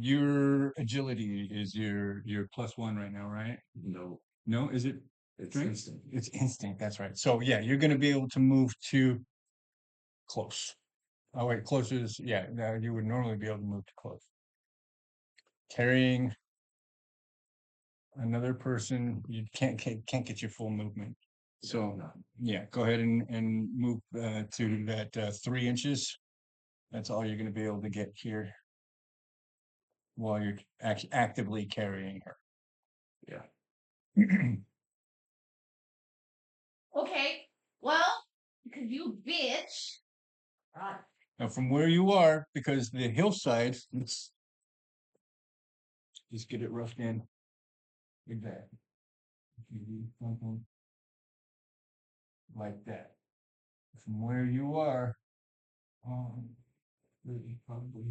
Your agility is your +1 right now, right? No, No, is it? it's Drink? instant. It's instinct. That's right. So yeah, you're going to be able to move to close. Oh wait, closer is yeah. No, you would normally be able to move to close. Carrying another person, you can't get your full movement. So No. yeah, go ahead and move to that 3 inches. That's all you're going to be able to get here while you're actively carrying her. Yeah. Okay, well, because you bitch. Right. Now, from where you are, because the hillside, let's just get it roughed in. Exactly. Like that. From where you are, really probably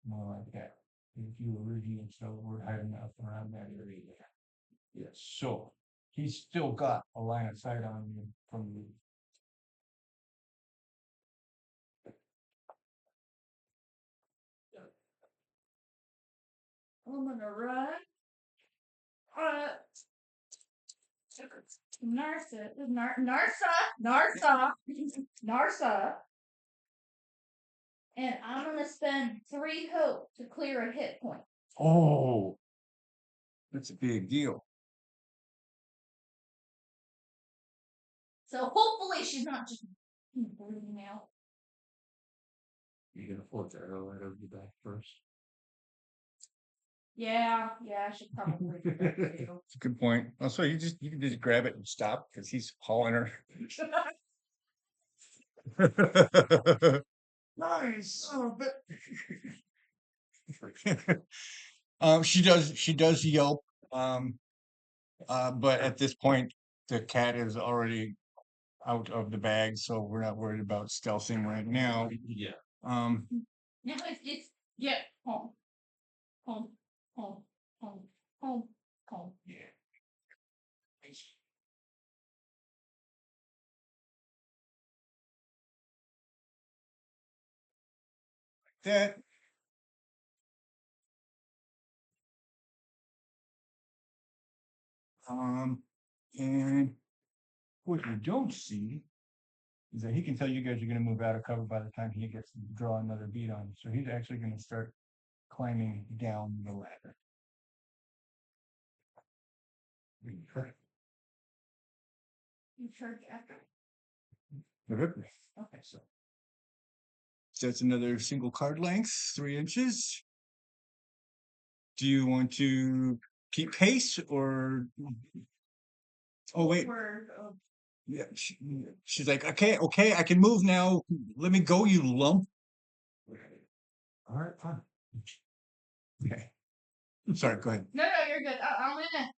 more like that. If you originally so we're hiding up around that area there. Yes. So he's still got a line of sight on you from the I'm gonna run. Narsa. And I'm gonna spend 3 hope to clear a hit point. Oh, that's a big deal. So hopefully she's not just bleeding out. You can afford to arrow right over the back first. Yeah, I should probably do that too. That's a good point. Also, you can just grab it and stop because he's hauling her. Nice. Oh, but she does yelp. But at this point, the cat is already out of the bag, so we're not worried about stealthing right now. Yeah. Now it's yeah, home. Yeah. That. And what you don't see is that he can tell you guys are going to move out of cover by the time he gets to draw another beat on you. So he's actually going to start climbing down the ladder. You charge after. Okay, so that's another single card length, 3 inches. Do you want to keep pace or? Oh wait. Yeah, she's like, okay, I can move now. Let me go, you lump. All right, fine. Okay. Sorry, go ahead. No, you're good. I'm in it.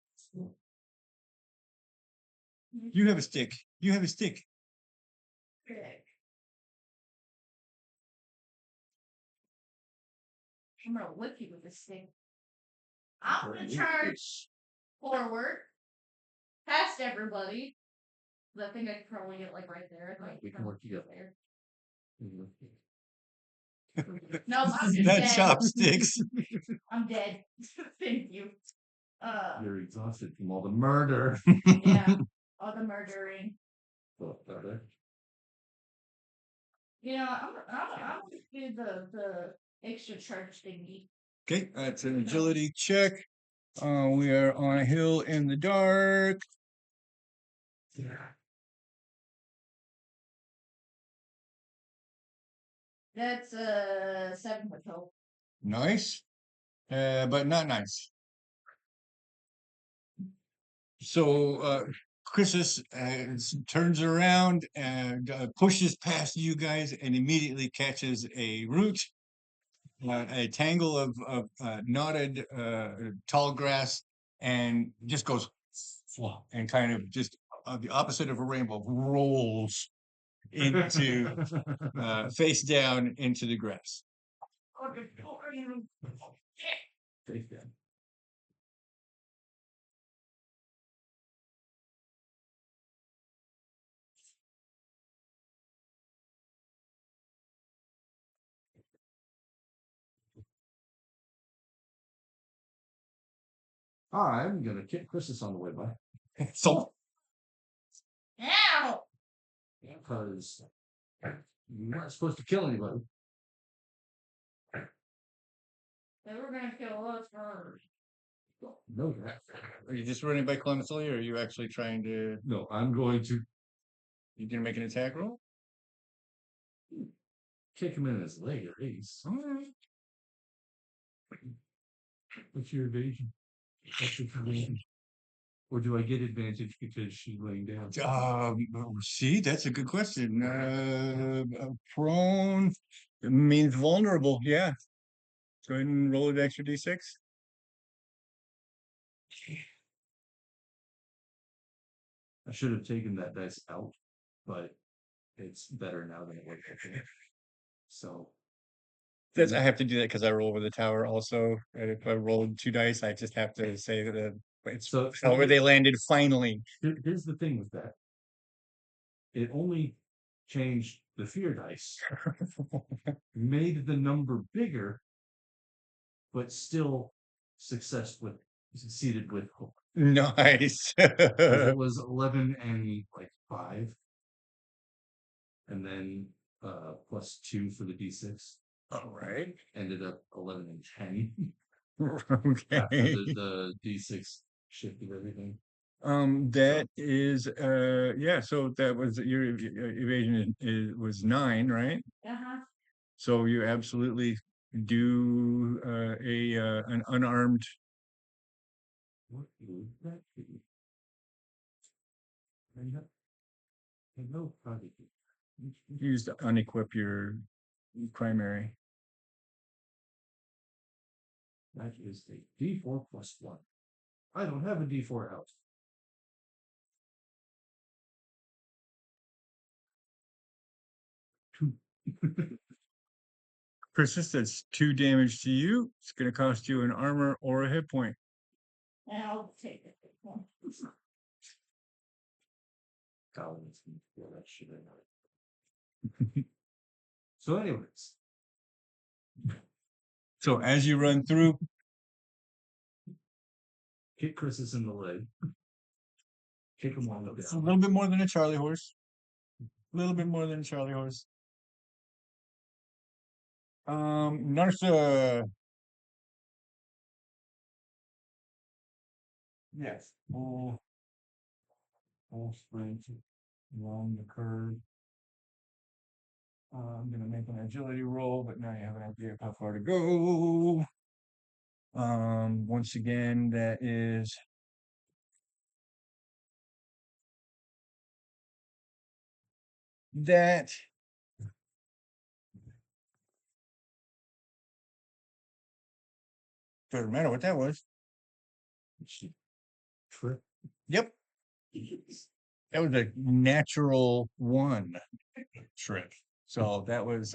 You have a stick. You have a stick. I'm gonna whip you with this thing. I'm gonna charge forward, past everybody. I think I could probably get like right there. Like, We can work together. there. Mm-hmm. No, I'm just That dead. chopsticks. I'm dead. Thank you. You're exhausted from all the murder. Yeah, all the murdering. Oh, better. Yeah, I'm gonna do the extra charge thingy. Okay, that's an agility check. We are on a hill in the dark. Yeah. That's 7 with hope. Nice, but not nice. So Chrysis turns around and pushes past you guys and immediately catches a root, a tangle of knotted tall grass, and just goes flop, and kind of just the opposite of a rainbow rolls into face down into the grass. Take that. I'm gonna kick Chris's on the way by. So Ow! Because you weren't supposed to kill anybody. They were gonna kill us first. No, that. are you just running by clumsily, or are you actually trying to? No, I'm going to You gonna make an attack roll? kick him in his leg at least. All right. What's your evasion? What's your advantage? Or do I get advantage because she's laying down? See, that's a good question. Prone means vulnerable. Yeah. Go ahead and roll an extra d6. I should have taken that dice out, but it's better now than it was before. So That's I have to do that because I roll over the tower also. And if I rolled 2 dice, I just have to say that it's So- where they landed finally. here's the thing with that. It only changed the fear dice, made the number bigger, but still succeeded with hope. Nice. 'Cause it was 11 and like 5. And then +2 for the D6. All right. Ended up 11 and 10. Okay. After the D6 shifted everything. That is yeah, so that was your evasion was 9, right? Uh-huh. So you absolutely do an unarmed. What would that be? No, probably. Use to unequip your primary. That is a D4 +1. I don't have a D4 out. Two. Persistence 2 damage to you. It's going to cost you an armor or a hit point. And I'll take it. One. Collins can feel that shit out. So, anyways, So as you run through, kick Chris's in the leg. Kick him all the way it's a down. little bit more than a Charlie horse. A little bit more than a Charlie horse. Narsa. Yes. Full sprint along the curve. I'm gonna make an agility roll, but now you have an idea of how far to go. Once again, that is that. Doesn't matter what that was. Trip. Yep, that was a natural 1 trick. So that was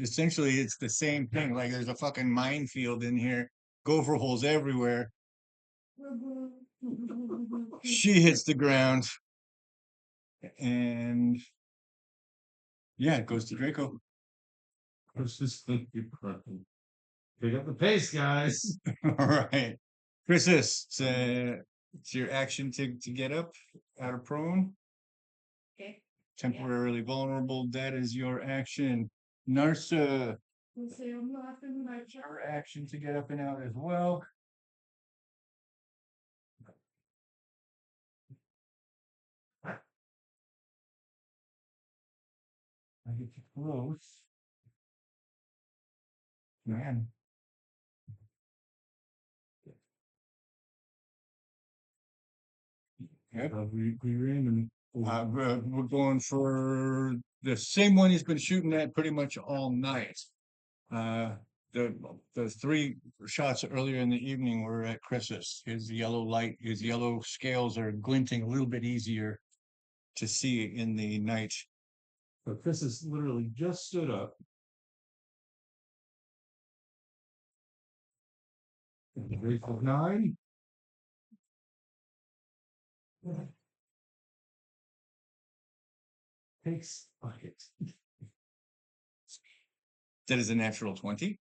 essentially it's the same thing. Like there's a fucking minefield in here, gopher holes everywhere. She hits the ground, and yeah, it goes to Draco. Let's just think you pick up the pace, guys. All right, Chrysis, it's your action to get up out of prone. Okay. Temporarily vulnerable. That is your action. Narsa, We'll say I'm laughing my your action to get up and out as well. I get you close. Man. Yep. We're going for the same one he's been shooting at pretty much all night. Uh, the three shots earlier in the evening were at Chris's. His yellow scales are glinting a little bit easier to see in the night. But Chris has literally just stood up. Rate of 9. Takes bucket. That is a natural 20,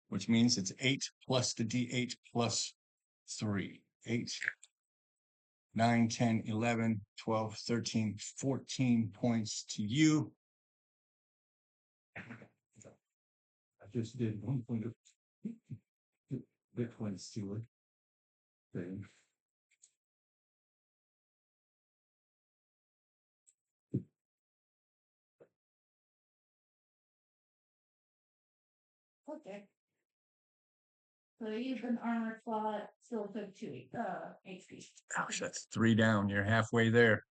which means it's 8 plus the D8 plus 3. 8, 9, 10, 11, 12, 13, 14 points to you. I just did 1 point of Bitcoin steward thing. Okay. So you've an armor slot, still took 2 HP. Gosh, that's 3 down. You're halfway there.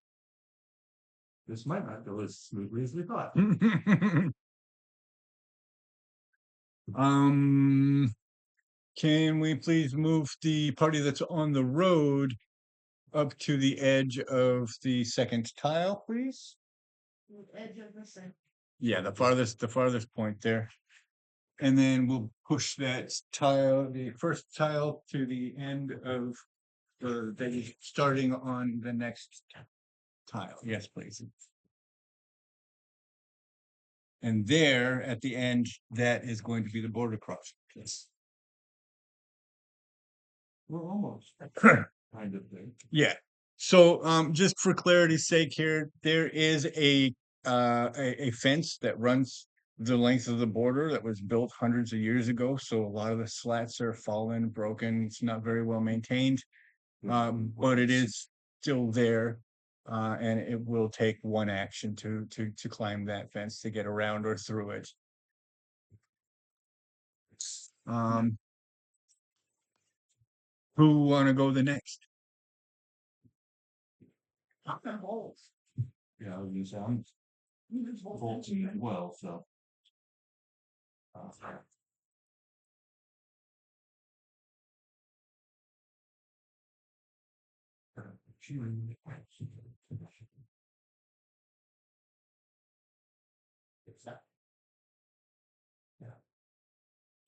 This might not go as smoothly as we thought. Can we please move the party that's on the road up to the edge of the second tile, please? The edge of the center. Yeah, the farthest point there. And then we'll push that tile, the first tile, to the end of the starting on the next tile. Yes, please. And there at the end, that is going to be the border crossing. Yes. We're almost kind of there. Yeah. So just for clarity's sake here, there is a fence that runs the length of the border that was built hundreds of years ago. So a lot of the slats are fallen, broken. It's not very well maintained. But it is still there. And it will take one action to climb that fence to get around or through it. Who want to go the next? Yeah, I was gonna say I'm bolting as well, so.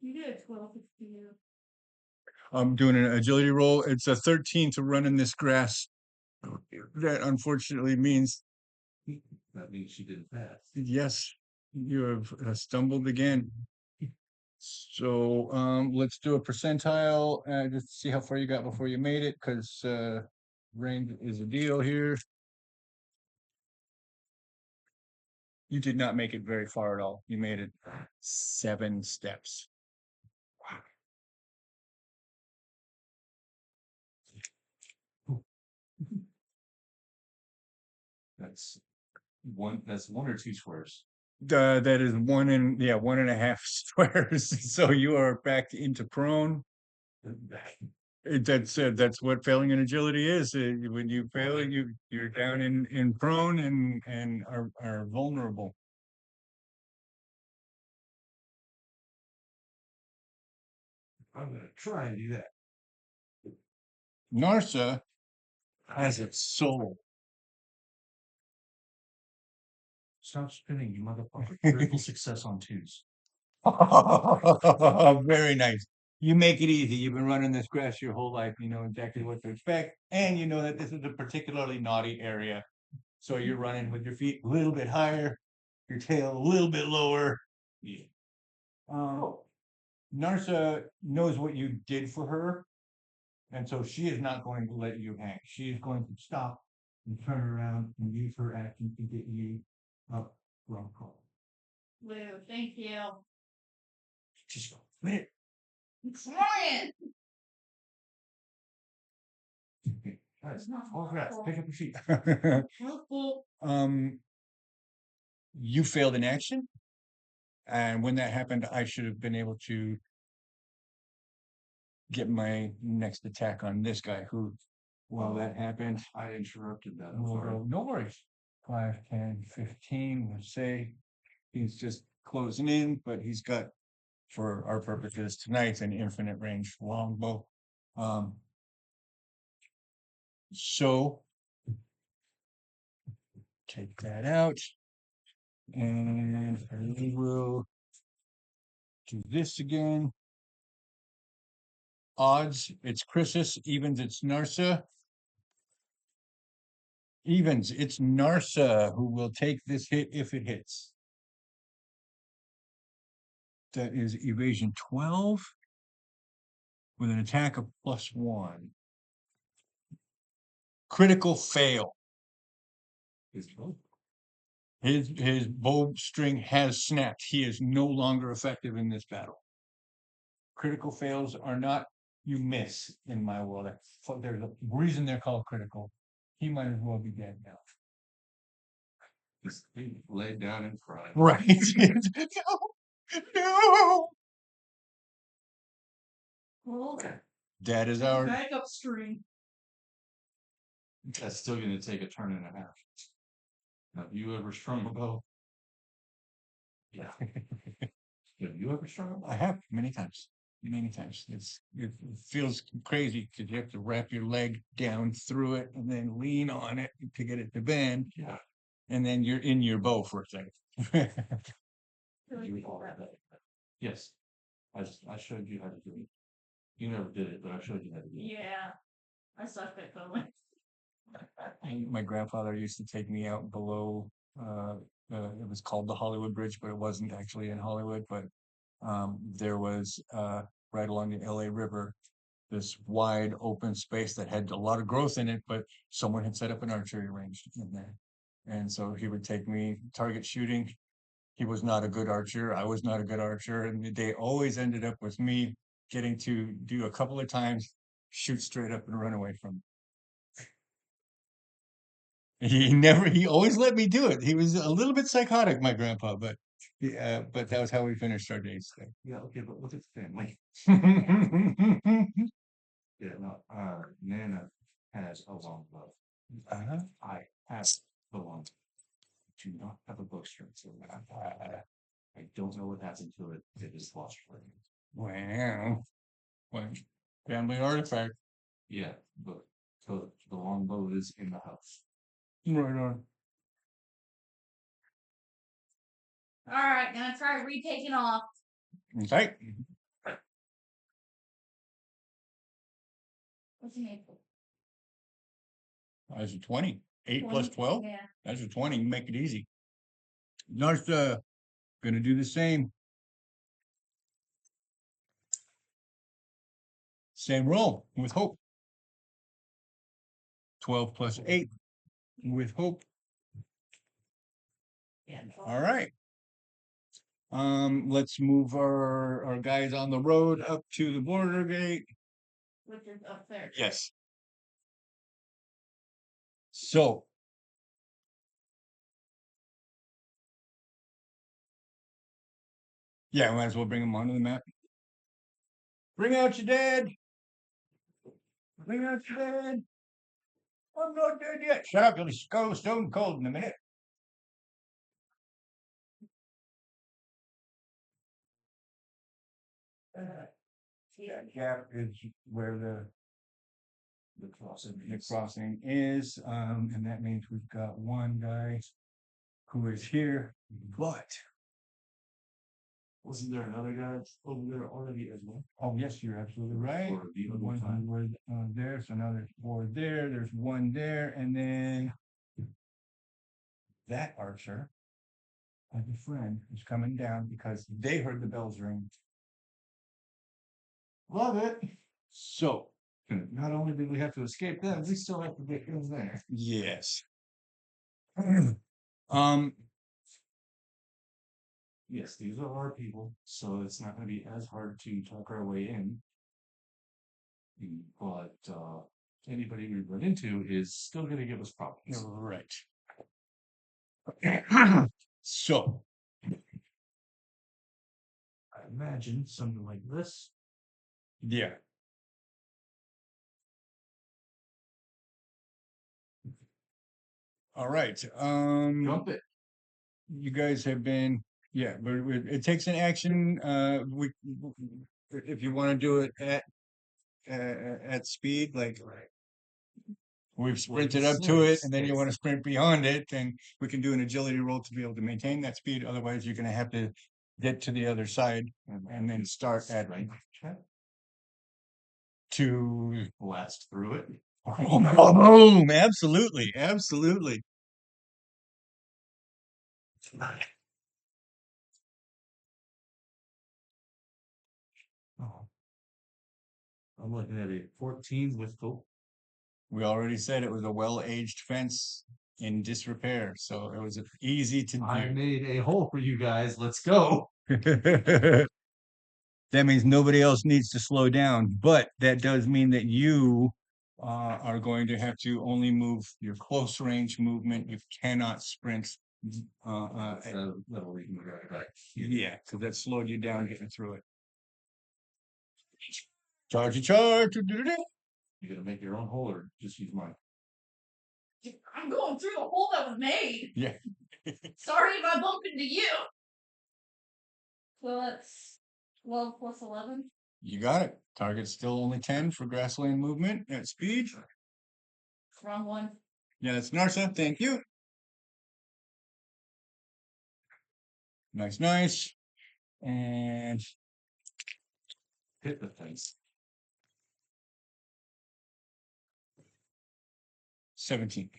You did 12 HP. I'm doing an agility roll. It's a 13 to run in this grass. That unfortunately means That means she didn't pass. yes, you have stumbled again. So let's do a percentile just to see how far you got before you made it, because range is a deal here. You did not make it very far at all. You made it 7 steps. That's one or two squares. That is 1.5 squares. So you are back into prone. That's what failing in agility is. When you fail, you're down in prone and are vulnerable. I'm gonna try and do that. Narsa has its soul. Stop spinning, you motherfucker. Critical success on 2s. Very nice. You make it easy. You've been running this grass your whole life. You know exactly what to expect. And you know that this is a particularly naughty area. So you're running with your feet a little bit higher, your tail a little bit lower. Yeah. Narsa knows what you did for her. And so she is not going to let you hang. She is going to stop and turn around and use her action to get you up from call. Lou, thank you. Just go. Wait. I'm trying. Guys, all grass, pick up your feet. Helpful. You failed an action. And when that happened, I should have been able to get my next attack on this guy who, well, that happened. I interrupted that. We'll go, no worries. 5, 10, 15, we'll say he's just closing in, but he's got, for our purposes tonight, an infinite range longbow. So take that out, and we will do this again. Odds, it's Chrysis. Evens, it's Narsa. Evens, it's Narsa who will take this hit if it hits. That is evasion 12 with an attack of +1. Critical fail. His bow string has snapped. He is no longer effective in this battle. Critical fails are not, you miss in my world. There's a reason they're called critical. He might as well be dead now. Just laid down and cried. Right. No. Well, That is our backup string. That's still going to take a turn and a half. Have you ever strung a bow? Yeah. Have you ever strung a bow? I have many times. Many times. It feels crazy because you have to wrap your leg down through it and then lean on it to get it to bend. Yeah. And then you're in your bow for a second. Yes. I showed you how to do it. You never did it, but I showed you how to do it. Yeah, I sucked at going. My grandfather used to take me out below. It was called the Hollywood Bridge, but it wasn't actually in Hollywood. But there was right along the LA River this wide open space that had a lot of growth in it, but someone had set up an archery range in there, and so he would take me target shooting. He was not a good archer. I was not a good archer, and they always ended up with me getting to do a couple of times, shoot straight up and run away from. He always let me do it. He was a little bit psychotic, my grandpa, but but that was how we finished our days. Yeah, okay, but look at the family. Yeah, no, Nana has a longbow. I have the longbow. Do not have a bowstring, so I don't know what happened to it. It is lost for me. Wow. Well, family artifact. Yeah, but so the longbow is in the house. Right on. All right, gonna try retaking off. Okay. What's the name? That's a 20. 8 20? plus 12? Yeah. That's a 20. Make it easy. Narsa, gonna do the same. Same roll with hope. 12 plus 8 with hope. Yeah. All right. Let's move our guys on the road up to the border gate. Which is up there. Yes. So yeah, might as well bring them onto the map. Bring out your dad. Bring out your dad. I'm not dead yet. Shut up, you'll go stone cold in a minute. That gap is where the crossing is, and that means we've got one guy who is here, but Wasn't there another guy over there already as well? oh yes, you're absolutely right. Or the other One time? who was there, so now there's 4 there, there's 1 there, and then that archer has a friend who's coming down because they heard the bells ring. Love it. So Not only did we have to escape them, we still have to get in there. yes. Yes, these are our people, so it's not going to be as hard to talk our way in. But anybody we run into is still going to give us problems. Right. So imagine something like this. Yeah. All right. Jump it. You guys have been, yeah, but it takes an action. If you want to do it at speed, like we've sprinted up to it, and then you want to sprint beyond it, then we can do an agility roll to be able to maintain that speed. Otherwise, you're going to have to get to the other side and then start at to blast through it. boom! Absolutely, absolutely. Oh. I'm looking at a 14 with hope. We already said it was a well-aged fence in disrepair, so it was easy to I do. made a hole for you guys. Let's go. That means nobody else needs to slow down, but that does mean that you are going to have to only move your close range movement. You cannot sprint. That'll leave me right. Yeah, because that slowed you down getting through it. Charge, charge. You gonna make your own hole or just use mine? I'm going through the hole that was made. Yeah. Sorry if I bump into you. So that's 12 plus 11. You got it. Target's still only 10 for grass lane movement at speed. Wrong one. Yeah, that's Narsa. Thank you. Nice, nice. And Hit the fence. 17.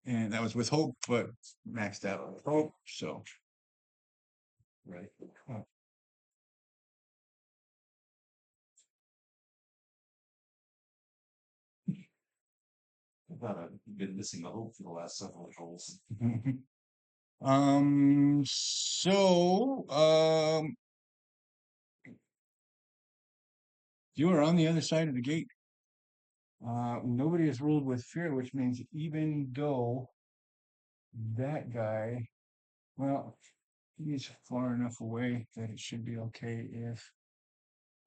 And that was with hope, but maxed out with hope. So, Right. I thought I've been missing the hope for the last several holes. You are on the other side of the gate. Nobody has ruled with fear, which means even though that guy, well, he's far enough away that it should be okay if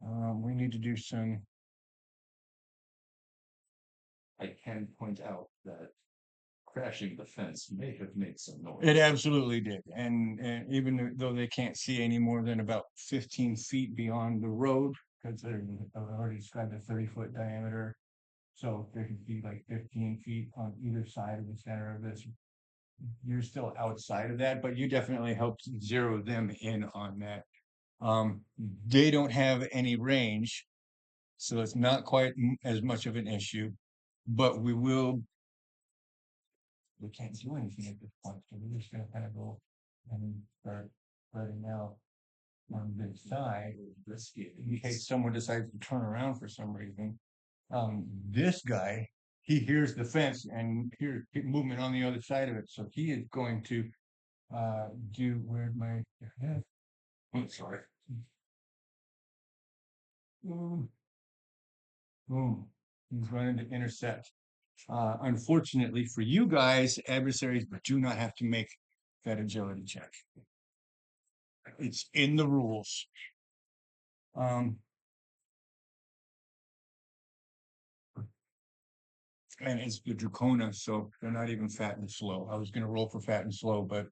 we need to do some. I can point out that crashing the fence may have made some noise. It absolutely did. And even though they can't see any more than about 15 feet beyond the road, because I've already described a 30-foot diameter. So there could be like 15 feet on either side of the center of this. You're still outside of that, but you definitely helped zero them in on that. They don't have any range, so it's not quite as much of an issue, but we can't do anything at this point, so we're just gonna kind of go and start spreading out on this side, in case someone decides to turn around for some reason. This guy, he hears the fence and hears movement on the other side of it, so he is going to do where my head. I'm sorry. Boom. Boom. He's running to intercept. Unfortunately for you guys, adversaries do not have to make that agility check. It's in the rules. And it's the Dracona, so they're not even fat and slow. I was going to roll for fat and slow, but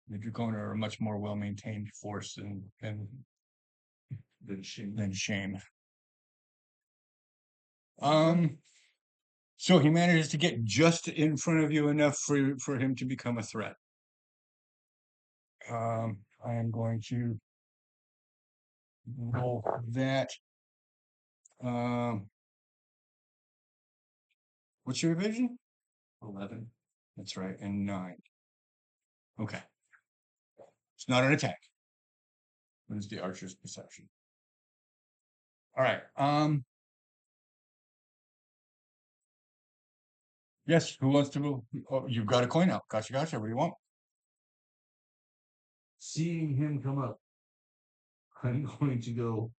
the Dracona are a much more well-maintained force than shame. So he manages to get just in front of you enough for him to become a threat. I am going to roll that. What's your evasion? 11. That's right, and 9. Okay. It's not an attack. But it's the archer's perception. All right. Yes, who wants to move? Oh, you've got a coin out. Gotcha, gotcha. What do you want? Seeing him come up, I'm going to go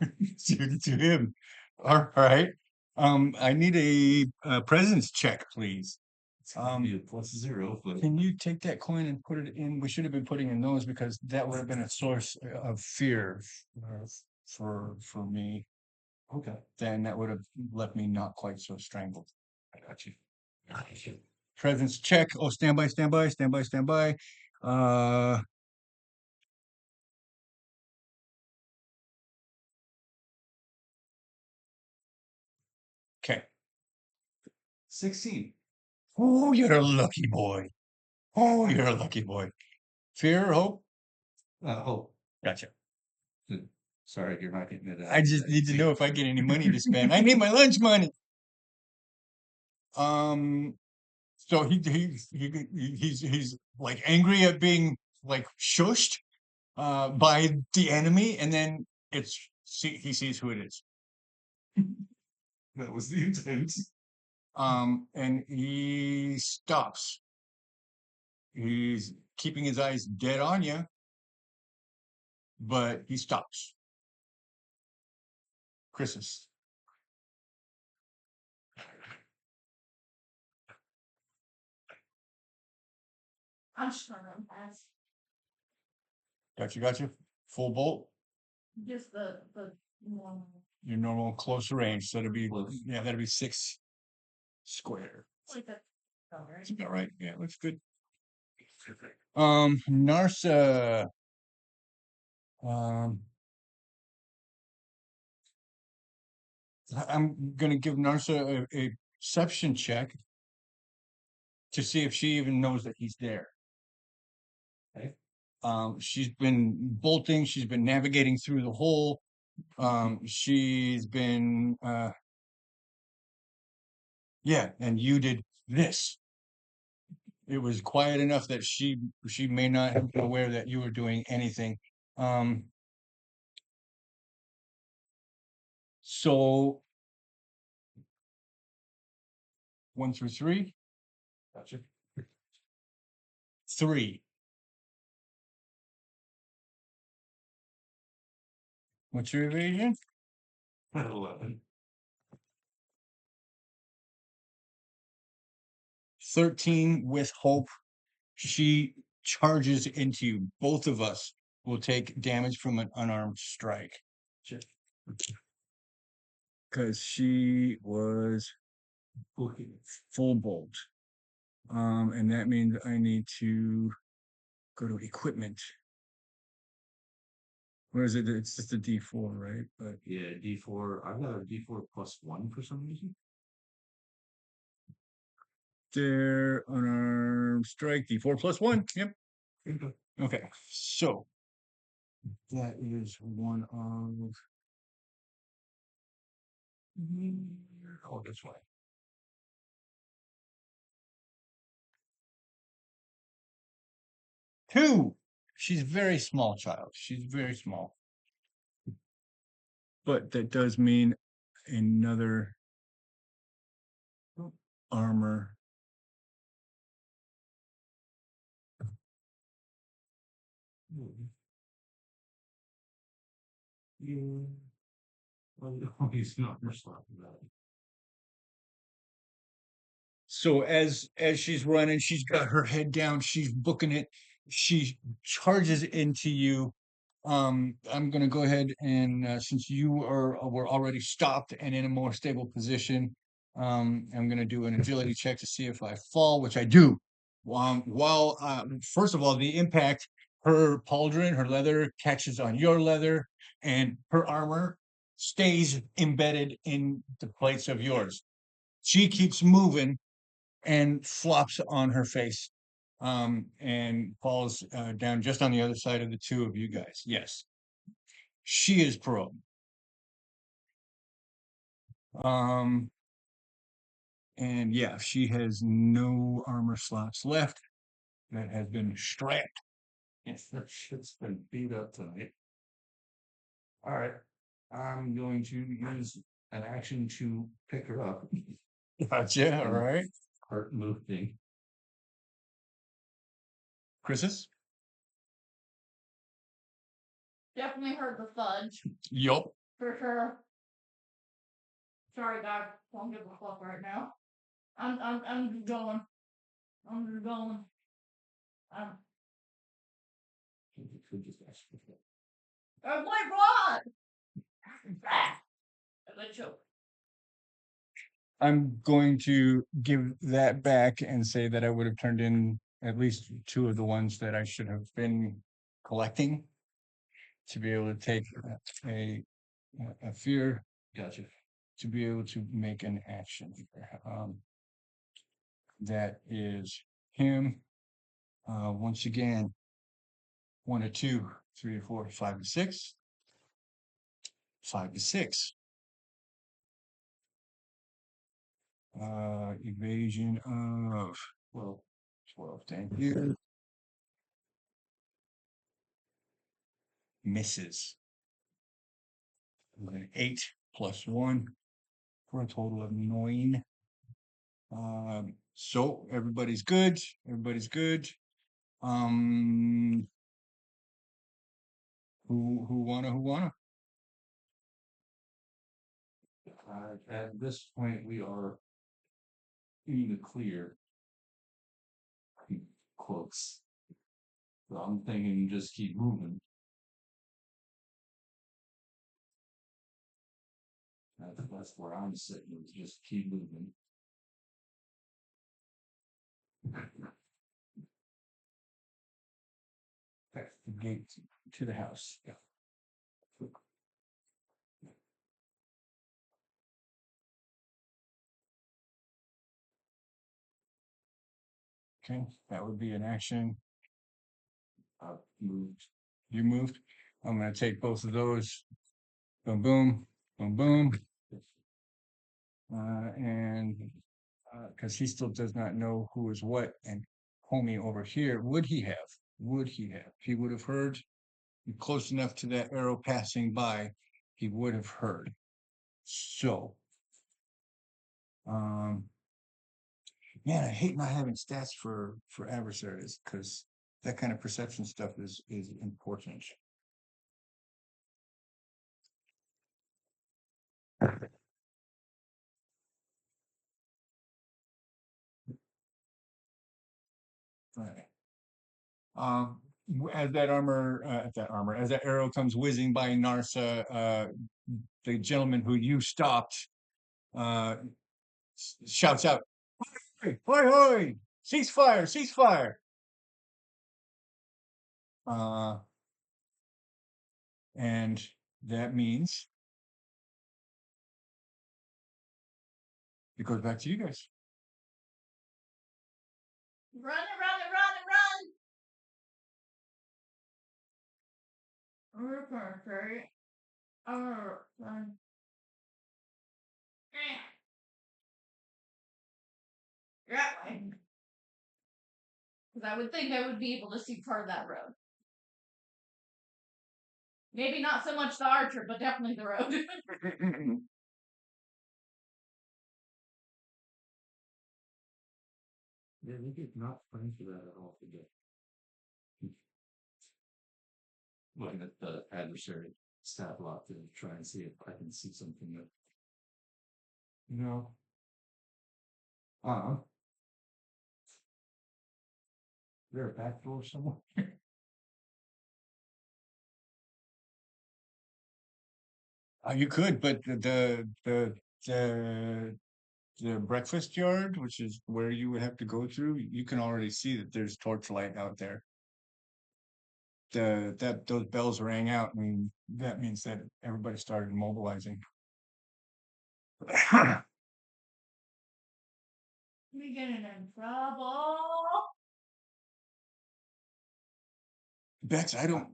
to him. All right. I need a presence check, please. It's gonna be a +0, but Can you take that coin and put it in? We should have been putting in those because that would have been a source of fear for me. okay. Then that would have left me not quite so strangled. I got you. I got you. Presence check. Oh, stand by, stand by, stand by, stand by. Okay. 16. Oh, you're a lucky boy. Oh, you're a lucky boy. Fear or hope? Oh, Gotcha. sorry, you're not getting it. I just need to know if I get any money to spend. I need my lunch money. So he's like angry at being like shushed by the enemy, and then he sees who it is. That was the intent. And he stops. He's keeping his eyes dead on you, but he stops. Chris's. I'm just gonna run past. Gotcha. Full bolt. Just the normal. Your normal close range. So Close. that'll be 6 square. Like that. All right. That's about right. Yeah, looks good. Narsa. I'm gonna give Narsa a perception check to see if she even knows that he's there. Okay. She's been bolting, she's been navigating through the hole. She's been and you did this. It was quiet enough that she may not have been aware that you were doing anything. So 1 through 3. Gotcha. 3. What's your evasion? 11. 13 with hope. She charges into you. Both of us will take damage from an unarmed strike. Sure. Because she was full bolt. And that means I need to go to equipment. Where is it? It's just a D4, right? But Yeah, D4. I've got a D4 +1 for some reason. there, unarmed strike, D4 +1. Yep. Okay. Okay. So that is one of. Oh, this way. Two. She's very small, child. She's very small. But that does mean another armor. Yeah. Well, he's not responsible about it. So as she's running, she's got her head down, she's booking it, she charges into you. I'm gonna go ahead and since you were already stopped and in a more stable position, I'm gonna do an agility check to see if I fall, which I do. While first of all, the impact, her pauldron, her leather catches on your leather, and her armor stays embedded in the plates of yours. She keeps moving and flops on her face, and falls down just on the other side of the two of you guys. Yes, she is prone. And yeah, she has no armor slots left. That has been strapped. Yes, that shit's been beat up tonight. All right. I'm going to use an action to pick her up. Gotcha. All right, Heart move thing. Chris's. Definitely heard the fudge. Yup. For sure. Sorry, Doc. Don't give a fuck right now. I'm going. I'm just going. You could just ask for it. Oh my god! A choke. I'm going to give that back and say that I would have turned in at least 2 of the ones that I should have been collecting to be able to take a fear, Gotcha. to be able to make an action. That is him. Once again, 1 to 2, 3 to 4, 5 to 6, 5 to 6. Evasion of 12. Thank you. Misses. An 8 plus 1 for a total of 9. So everybody's good. Everybody's good. Who wanna? At this point, we are in the clear. Quotes. So I'm thinking just keep moving. That's where I'm sitting, is just keep moving. That's the gate to the house. Yeah. Okay, that would be an action. Moved. You moved. I'm gonna take both of those. Boom, boom, boom, boom. And because he still does not know who is what, and homie over here, would he have? Would he have? He would have heard close enough to that arrow passing by, he would have heard. So, man, I hate not having stats for adversaries because that kind of perception stuff is important. Right. As that arrow comes whizzing by Narsa, the gentleman who you stopped, uh, shouts out, "Hoi, hoi, hoi! Ceasefire, ceasefire!" And that means it goes back to you guys. Run! We're gonna say, run. That way. Because I would think I would be able to see part of that road. Maybe not so much the archer, but definitely the road. Yeah, we did not plan for that at all today. Looking at the adversary stat block to try and see if I can see something that. No. Is there a back door somewhere? You could, but the breakfast yard, which is where you would have to go through, you can already see that there's torchlight out there. Those bells rang out, and that means that everybody started mobilizing. We getting in trouble. Bex, I don't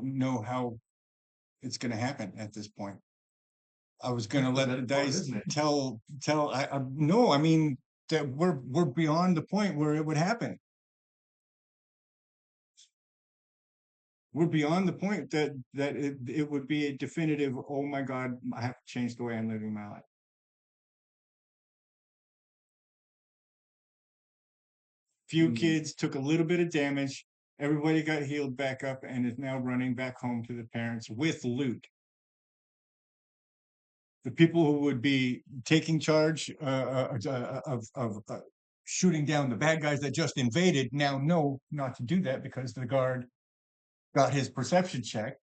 know how it's gonna happen at this point. I was gonna let the dice tell. No, I mean that we're beyond the point where it would happen. We're beyond the point that it would be a definitive. Oh my God, I have to change the way I'm living my life. Few kids took a little bit of damage. Everybody got healed back up and is now running back home to the parents with loot. the people who would be taking charge of shooting down the bad guys that just invaded now know not to do that because the guard got his perception check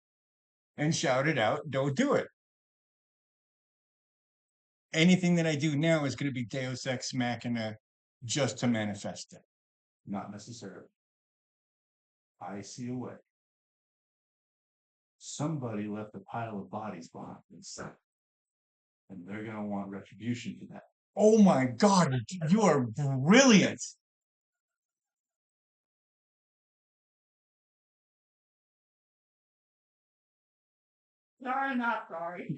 and shouted out, "Don't do it." Anything that I do now is going to be Deus Ex Machina just to manifest it. Not necessarily. I see a way. Somebody left a pile of bodies behind themselves. And they're going to want retribution for that. Oh my God, you are brilliant. Sorry, not sorry.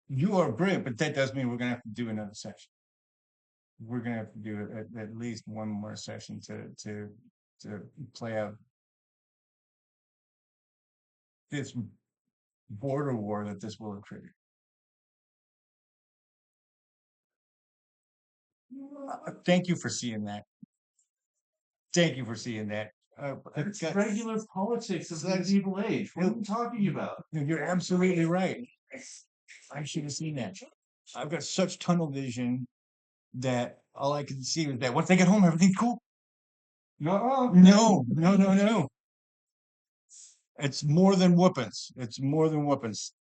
You are brilliant, but that does mean we're going to have to do another session. We're going to have to do at least one more session to play out this border war that this will have triggered. Thank you for seeing that. Thank you for seeing that. It's regular politics of the medieval age. What are you talking about? You're absolutely right. I should have seen that. I've got such tunnel vision that all I can see is that once they get home, everything's cool. No. It's more than weapons. It's more than weapons.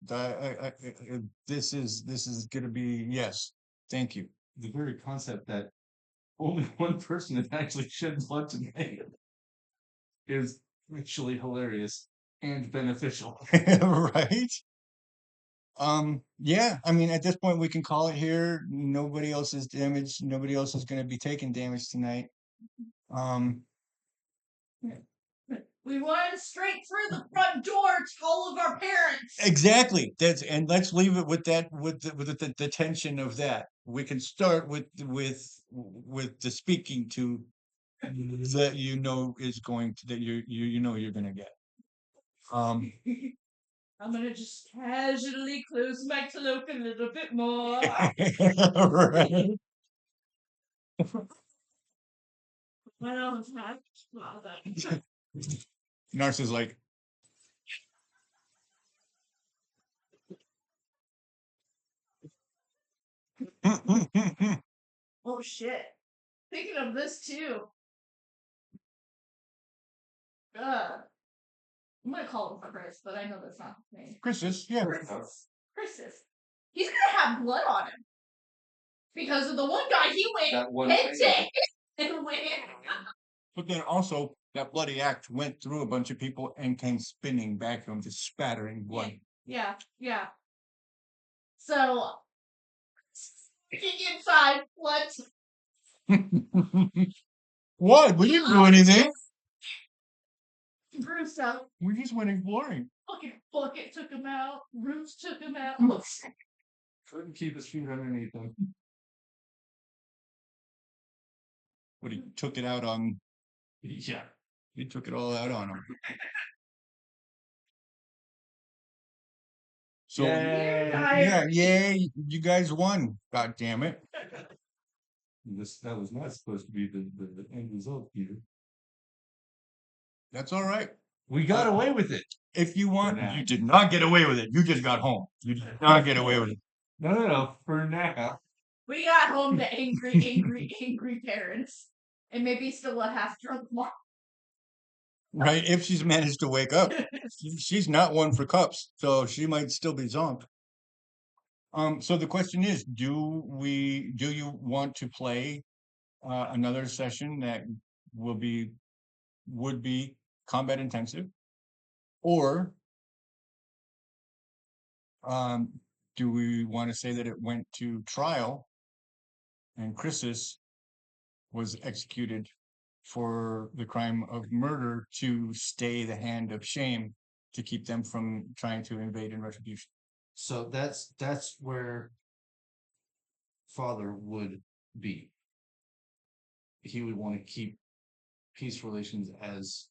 This is gonna be yes. Thank you. The very concept that only one person has actually shed blood to make it is actually hilarious and beneficial. Right? Yeah, I mean, at this point, we can call it here. Nobody else is damaged. Nobody else is going to be taking damage tonight. We went straight through the front door to all of our parents. Exactly. And let's leave it with that, with the tension of that. We can start with the speaking to that is going to that you know you're going to get. I'm gonna just casually close my cloak a little bit more. Right. I don't have that. Nars is like, Oh shit. Thinking of this too. I'm gonna call him Chris, but I know that's not his name. Chris's, yeah. Chris's. He's gonna have blood on him. Because of the one guy he went head to and went in. But then also that bloody act went through a bunch of people and came spinning back from just spattering blood. Yeah. So inside, what? What? We didn't do anything. Bruce out. We just went exploring. Bucket took him out. Bruce took him out. Couldn't keep his feet underneath him. But he took it out on. Yeah. He took it all out on him. So yeah, you guys won. God damn it. That was not supposed to be the end result, Peter. That's all right. We got away with it. If you want, you did not get away with it. You just got home. You did not get away with it. No. For now. We got home to angry parents. And maybe still a half-drunk mom. Right? If she's managed to wake up. She's not one for cups, so she might still be zonked. So the question is, do you want to play another session that would be combat intensive, or do we want to say that it went to trial and Chrysis was executed for the crime of murder to stay the hand of shame to keep them from trying to invade in retribution? So that's where Father would be. He would want to keep peace relations as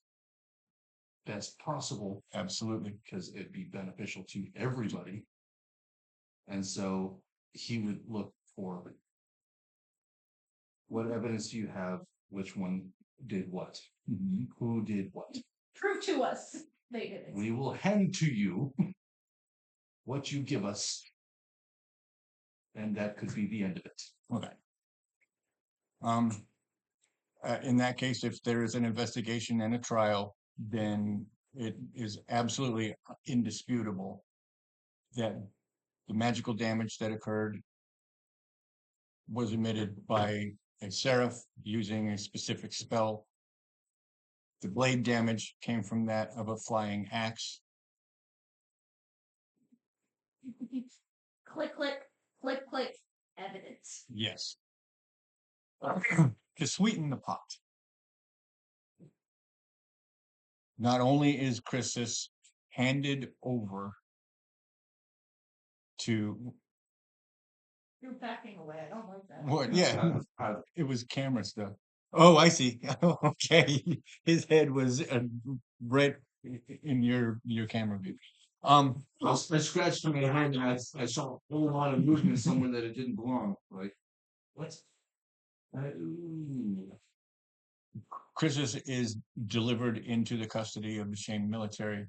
best possible. Absolutely. Because it'd be beneficial to everybody. And so he would look for what evidence do you have, which one did what, who did what. Prove to us they did it. We will hand to you what you give us, and that could be the end of it. Okay. In that case, if there is an investigation and a trial, then it is absolutely indisputable that the magical damage that occurred was emitted by a seraph using a specific spell. The blade damage came from that of a flying axe. Click, click, click, click. Evidence. Yes. To sweeten the pot. Not only is Christus handed over to You're backing away. I don't like that. what? Yeah, it was camera stuff. Oh, I see. Okay, his head was right in your camera view. I scratched my hand and I saw a whole lot of movement somewhere that it didn't belong. Like, what? Ooh. Christus is delivered into the custody of the Shane military.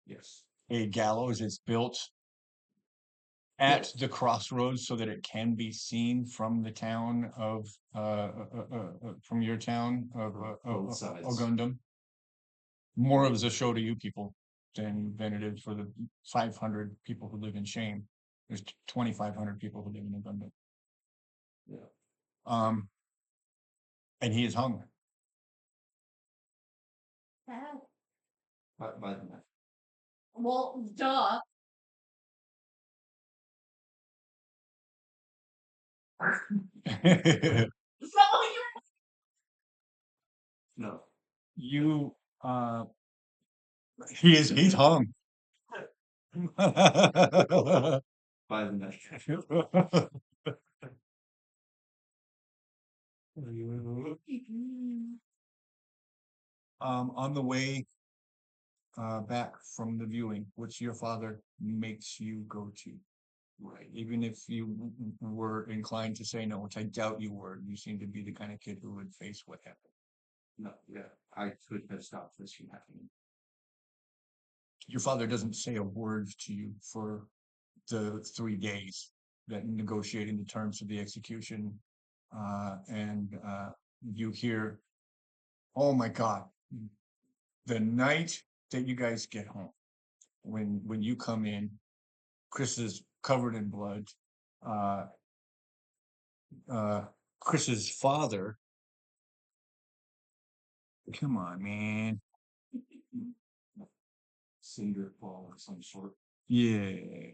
Yes. A gallows is built at the crossroads so that it can be seen from the town of from your town of Both sides. Ogundam. More of a show to you people than it is for the 500 people who live in Shane. There's 2,500 people who live in Ogundam. Yeah. And he is hung. How? By the knife. Well, duh. So No. You he's hung. By the knife. On the way back from the viewing, which your father makes you go to. Right. Even if you were inclined to say no, which I doubt you were, you seem to be the kind of kid who would face what happened. No, yeah. I could have stopped this from happening. Your father doesn't say a word to you for the 3 days that negotiating the terms of the execution. And you hear, oh my God, the night that you guys get home, when you come in, Chris is covered in blood. Chris's father, come on, man. Cinder ball of some sort. Yeah.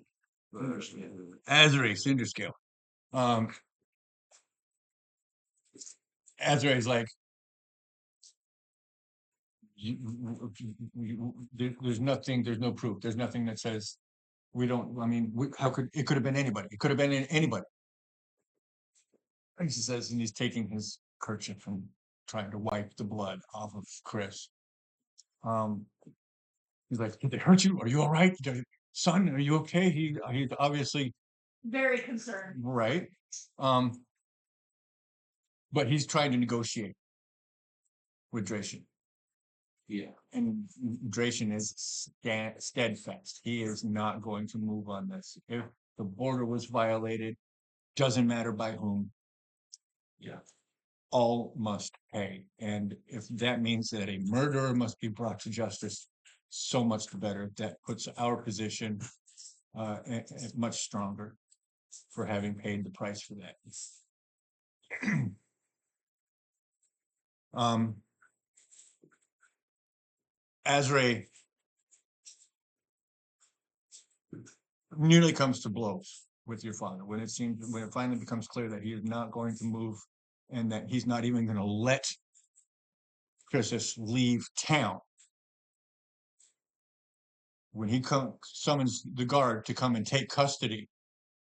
Azure, Cinder Scale. Azure is like, there's nothing, there's no proof. There's nothing that says we don't, I mean, how could, it could have been anybody. It could have been anybody. He says, and he's taking his kerchief and trying to wipe the blood off of Chris. He's like, did they hurt you? Are you all right? Son, are you okay? He's obviously very concerned. right. But he's trying to negotiate with Dracian. Yeah. And Dracian is steadfast. He is not going to move on this. If the border was violated, doesn't matter by whom. Yeah. All must pay. And if that means that a murderer must be brought to justice, so much the better. That puts our position much stronger for having paid the price for that. Azray nearly comes to blows with your father when it finally becomes clear that he is not going to move and that he's not even going to let Christus leave town. When he summons the guard to come and take custody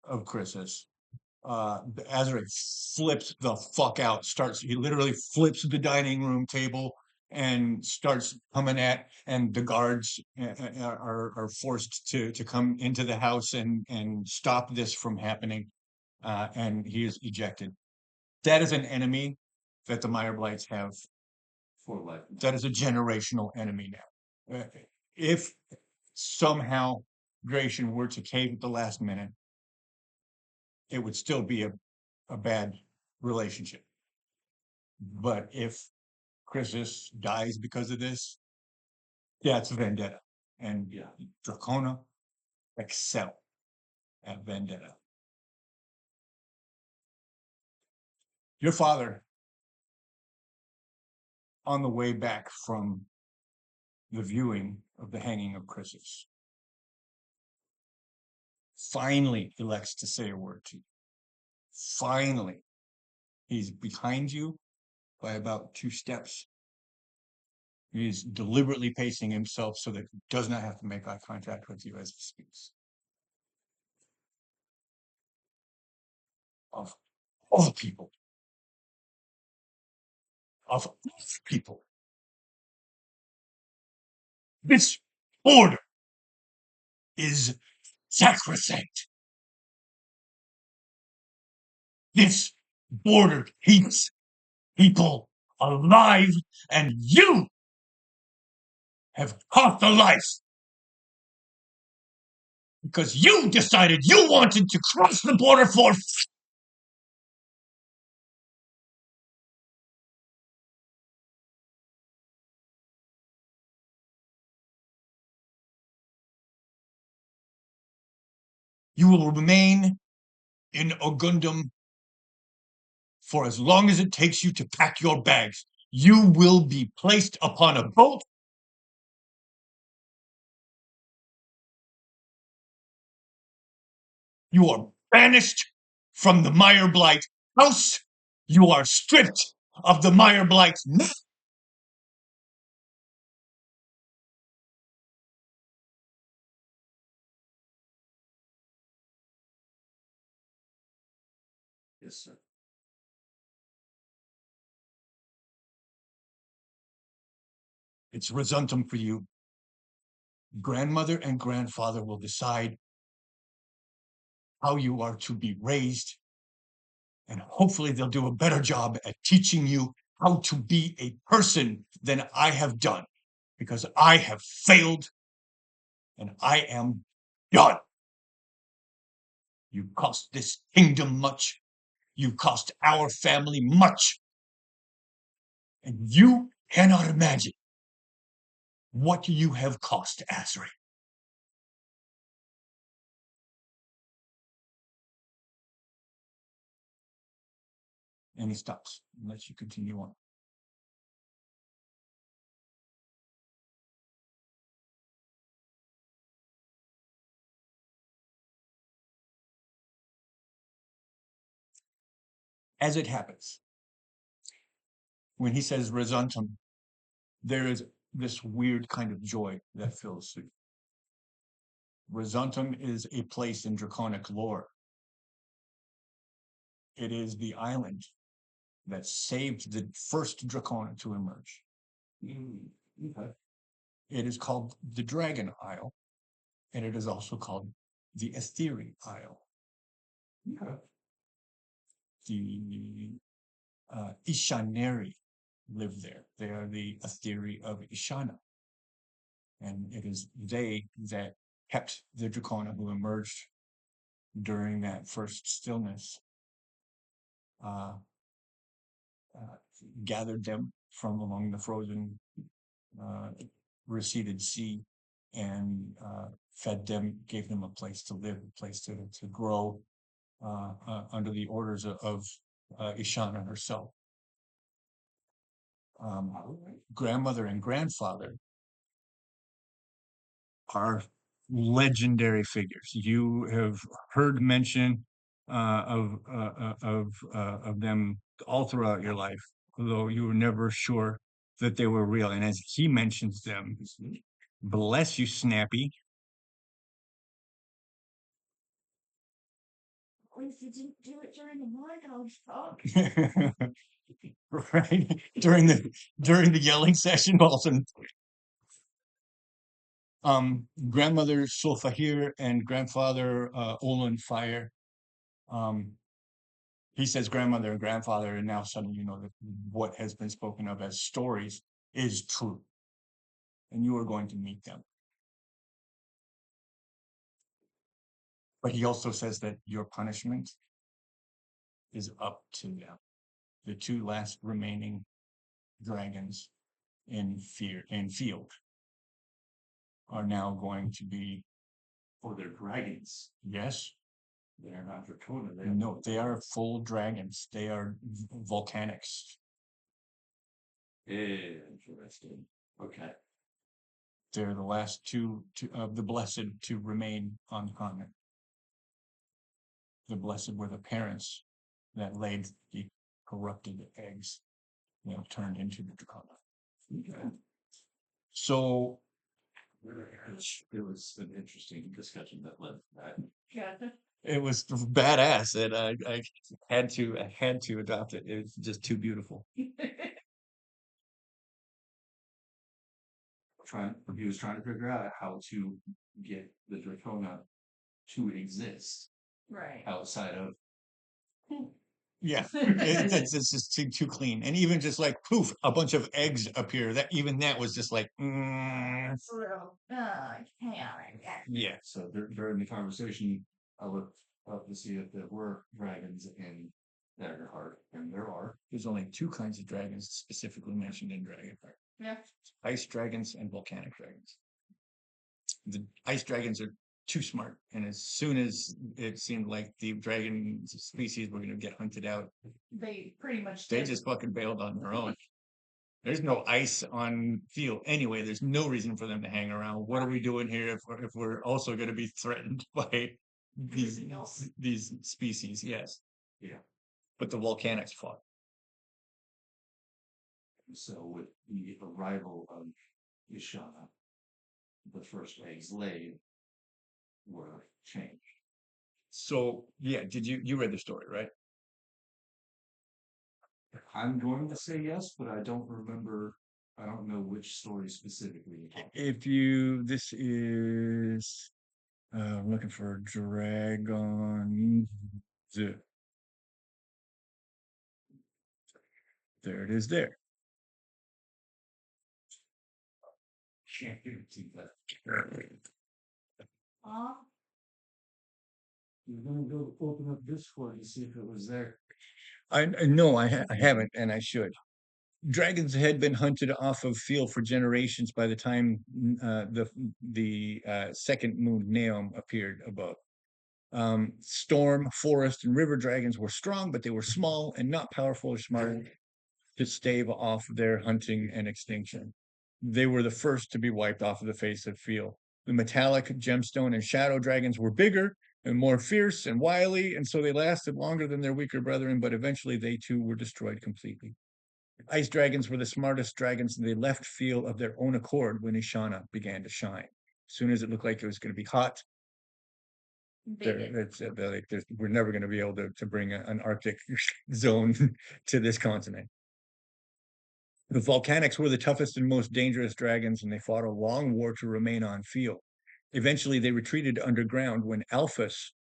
of Christus, Azray flips the fuck out. He literally flips the dining room table and starts coming at, and the guards are forced to come into the house and stop this from happening. And he is ejected. That is an enemy that the Mireblights have For life. That is a generational enemy now. If somehow conflagration were to cave at the last minute, it would still be a bad relationship. But if Chrysis dies because of this, that's vendetta. And Dracona excel at vendetta. Your father, on the way back from the viewing of the hanging of Chrysis, finally elects to say a word to you. Finally, he's behind you by about 2 steps. He's deliberately pacing himself so that he does not have to make eye contact with you as he speaks. Of all people, this order is sacrosanct. This border keeps people alive, and you have cost a life because you decided you wanted to cross the border for. You will remain in Ogundum for as long as it takes you to pack your bags. You will be placed upon a boat. You are banished from the Mireblight house. You are stripped of the Mireblight name. Yes, sir. It's resuntum for you. Grandmother and grandfather will decide how you are to be raised, and hopefully they'll do a better job at teaching you how to be a person than I have done, because I have failed and I am done. You cost this kingdom much. You cost our family much. And you cannot imagine what you have cost Azri. And he stops and lets you continue on. As it happens, when he says resuntum, there is this weird kind of joy that fills you. Resuntum is a place in draconic lore. It is the island that saved the first dracona to emerge. Okay. It is called the Dragon Isle, and it is also called the Etheri Isle. Okay. The Ishaneri live there. They are the Etheri of Ishana. And it is they that kept the dracona who emerged during that first stillness, gathered them from among the frozen, receded sea, and fed them, gave them a place to live, a place to grow under the orders of Ishana herself. Grandmother and grandfather are legendary figures. You have heard mention of them all throughout your life, although you were never sure that they were real. And as he mentions them, bless you, Snappy. At least you didn't do it during the montage talk. Right during the yelling session, also. Grandmother Solfahir and grandfather Olin Fire. He says grandmother and grandfather, and now suddenly you know that what has been spoken of as stories is true, and you are going to meet them. But he also says that your punishment is up to them. The two last remaining dragons in field are now going to be. Oh, they're dragons. Yes. They're not dracona. No, they are full dragons. They are volcanics. Interesting. Okay. They're the last two of the blessed to remain on the continent. The blessed were the parents that laid the corrupted eggs, turned into the dracona. Okay. So It was an interesting discussion that led to that. Gotcha. it was badass, and I had to adopt it. It was just too beautiful. He was trying to figure out how to get the dracona to exist Right. outside of. Yeah, it's just too clean, and even just like poof, a bunch of eggs appear. That was just like, It's a little chaotic. yeah. So during the conversation, I looked up to see if there were dragons in Daggerheart, and there are. There's only two kinds of dragons specifically mentioned in Daggerheart: Yeah. ice dragons and volcanic dragons. The ice dragons are too smart, and as soon as it seemed like the dragon species were going to get hunted out, They pretty much they did. just fucking bailed on their own. There's no ice on field anyway. There's no reason for them to hang around. What are we doing here if we're also going to be threatened by Everything else. these species? Yes. Yeah. But the volcanics fought. So with the arrival of Ishana, the first eggs laid were changed. So yeah, you read the story, right? I'm going to say yes, but I don't remember. I don't know which story specifically. This is I'm looking for dragon. There it is there. Can't guarantee that. Aw. You're gonna go open up Discord and see if it was there. No, I haven't, and I should. Dragons had been hunted off of field for generations by the time the second moon Neom appeared above. Storm, forest, and river dragons were strong, but they were small and not powerful or smart to stave off their hunting and extinction. They were the first to be wiped off of the face of field. The metallic, gemstone, and shadow dragons were bigger and more fierce and wily, and so they lasted longer than their weaker brethren, but eventually they too were destroyed completely. Ice dragons were the smartest dragons, and they left field of their own accord when Ishana began to shine. As soon as it looked like it was going to be hot, we're never going to be able to bring an Arctic zone to this continent. The volcanics were the toughest and most dangerous dragons, and they fought a long war to remain on field. Eventually, they retreated underground when Alphys,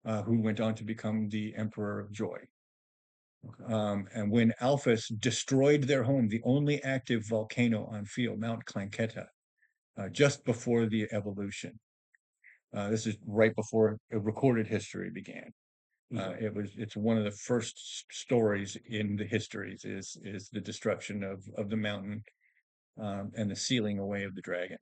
who went on to become the Emperor of Joy, and when Alphys destroyed their home, the only active volcano on field, Mount Clanketa, just before the evolution. This is right before recorded history began. It's one of the first stories in the histories is the destruction of the mountain and the sealing away of the dragon.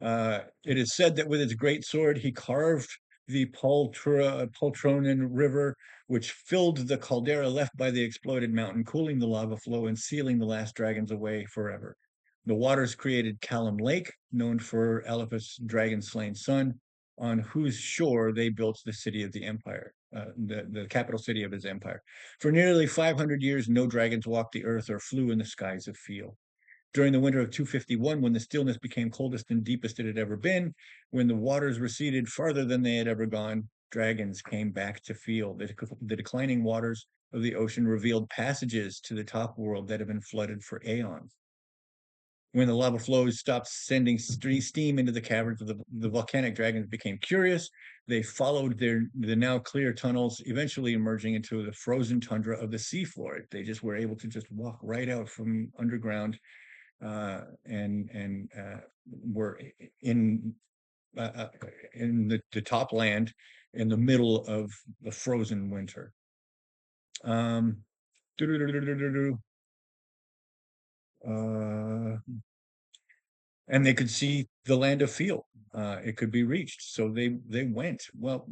It is said that with its great sword he carved the Poltronen River, which filled the caldera left by the exploded mountain, cooling the lava flow and sealing the last dragons away forever. The waters created Callum Lake, known for Alphys' dragon-slain son, on whose shore they built the city of the empire, the capital city of his empire. For nearly 500 years, no dragons walked the earth or flew in the skies of Field. During the winter of 251, when the stillness became coldest and deepest it had ever been, when the waters receded farther than they had ever gone, dragons came back to Field. The declining waters of the ocean revealed passages to the top world that had been flooded for aeons. When the lava flows stopped sending steam into the caverns, the volcanic dragons became curious. They followed the now clear tunnels, eventually emerging into the frozen tundra of the seafloor. They just were able to just walk right out from underground and were in the top land in the middle of the frozen winter. doo-doo-doo-doo-doo-doo. Uh, and they could see the land of Field. It could be reached. So they went. Well,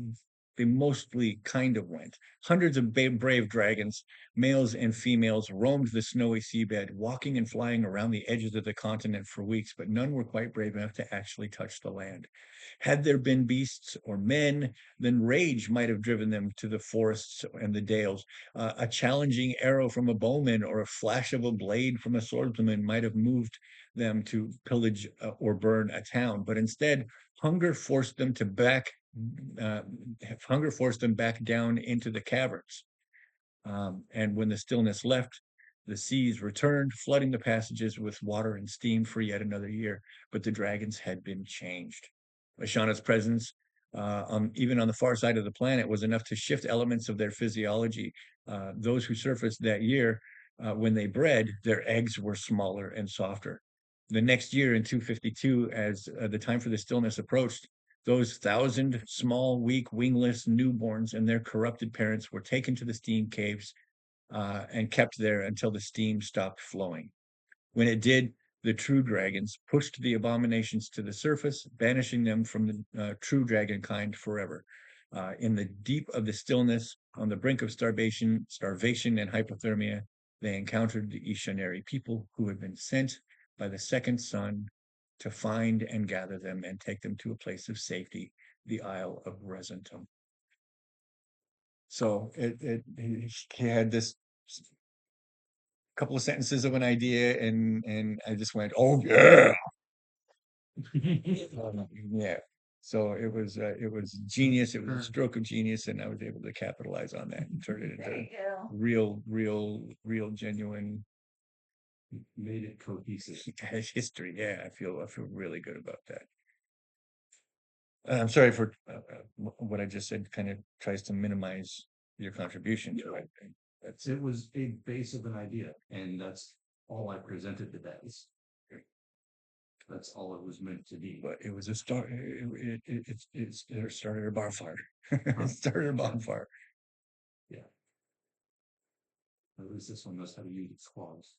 they mostly kind of went. Hundreds of brave dragons, males and females, roamed the snowy seabed, walking and flying around the edges of the continent for weeks, but none were quite brave enough to actually touch the land. Had there been beasts or men, then rage might have driven them to the forests and the dales. A challenging arrow from a bowman or a flash of a blade from a swordsman might have moved them to pillage or burn a town, but instead, hunger forced them uh, back down into the caverns. And when the stillness left, the seas returned, flooding the passages with water and steam for yet another year. But the dragons had been changed. Ashana's presence, even on the far side of the planet, was enough to shift elements of their physiology. Those who surfaced that year, when they bred, their eggs were smaller and softer. The next year in 252, as the time for the stillness approached, those 1,000 small, weak, wingless newborns and their corrupted parents were taken to the steam caves and kept there until the steam stopped flowing. When it did, the true dragons pushed the abominations to the surface, banishing them from the true dragon kind forever. In the deep of the stillness, on the brink of starvation and hypothermia, they encountered the Ishanari people who had been sent by the second son to find and gather them and take them to a place of safety, the Isle of Resentum. So he had this couple of sentences of an idea, and I just went, "Oh yeah, yeah." So it was genius. It was a stroke of genius, and I was able to capitalize on that and turn it There into you go. real, genuine Made it cohesive. history. Yeah, I feel really good about that. I'm sorry for what I just said. Kind of tries to minimize your contribution to it. That's It was a base of an idea, and that's all I presented today. That's all it was meant to be. but it was a start. It started a bonfire. It started a bonfire. At least this one knows how to use its claws.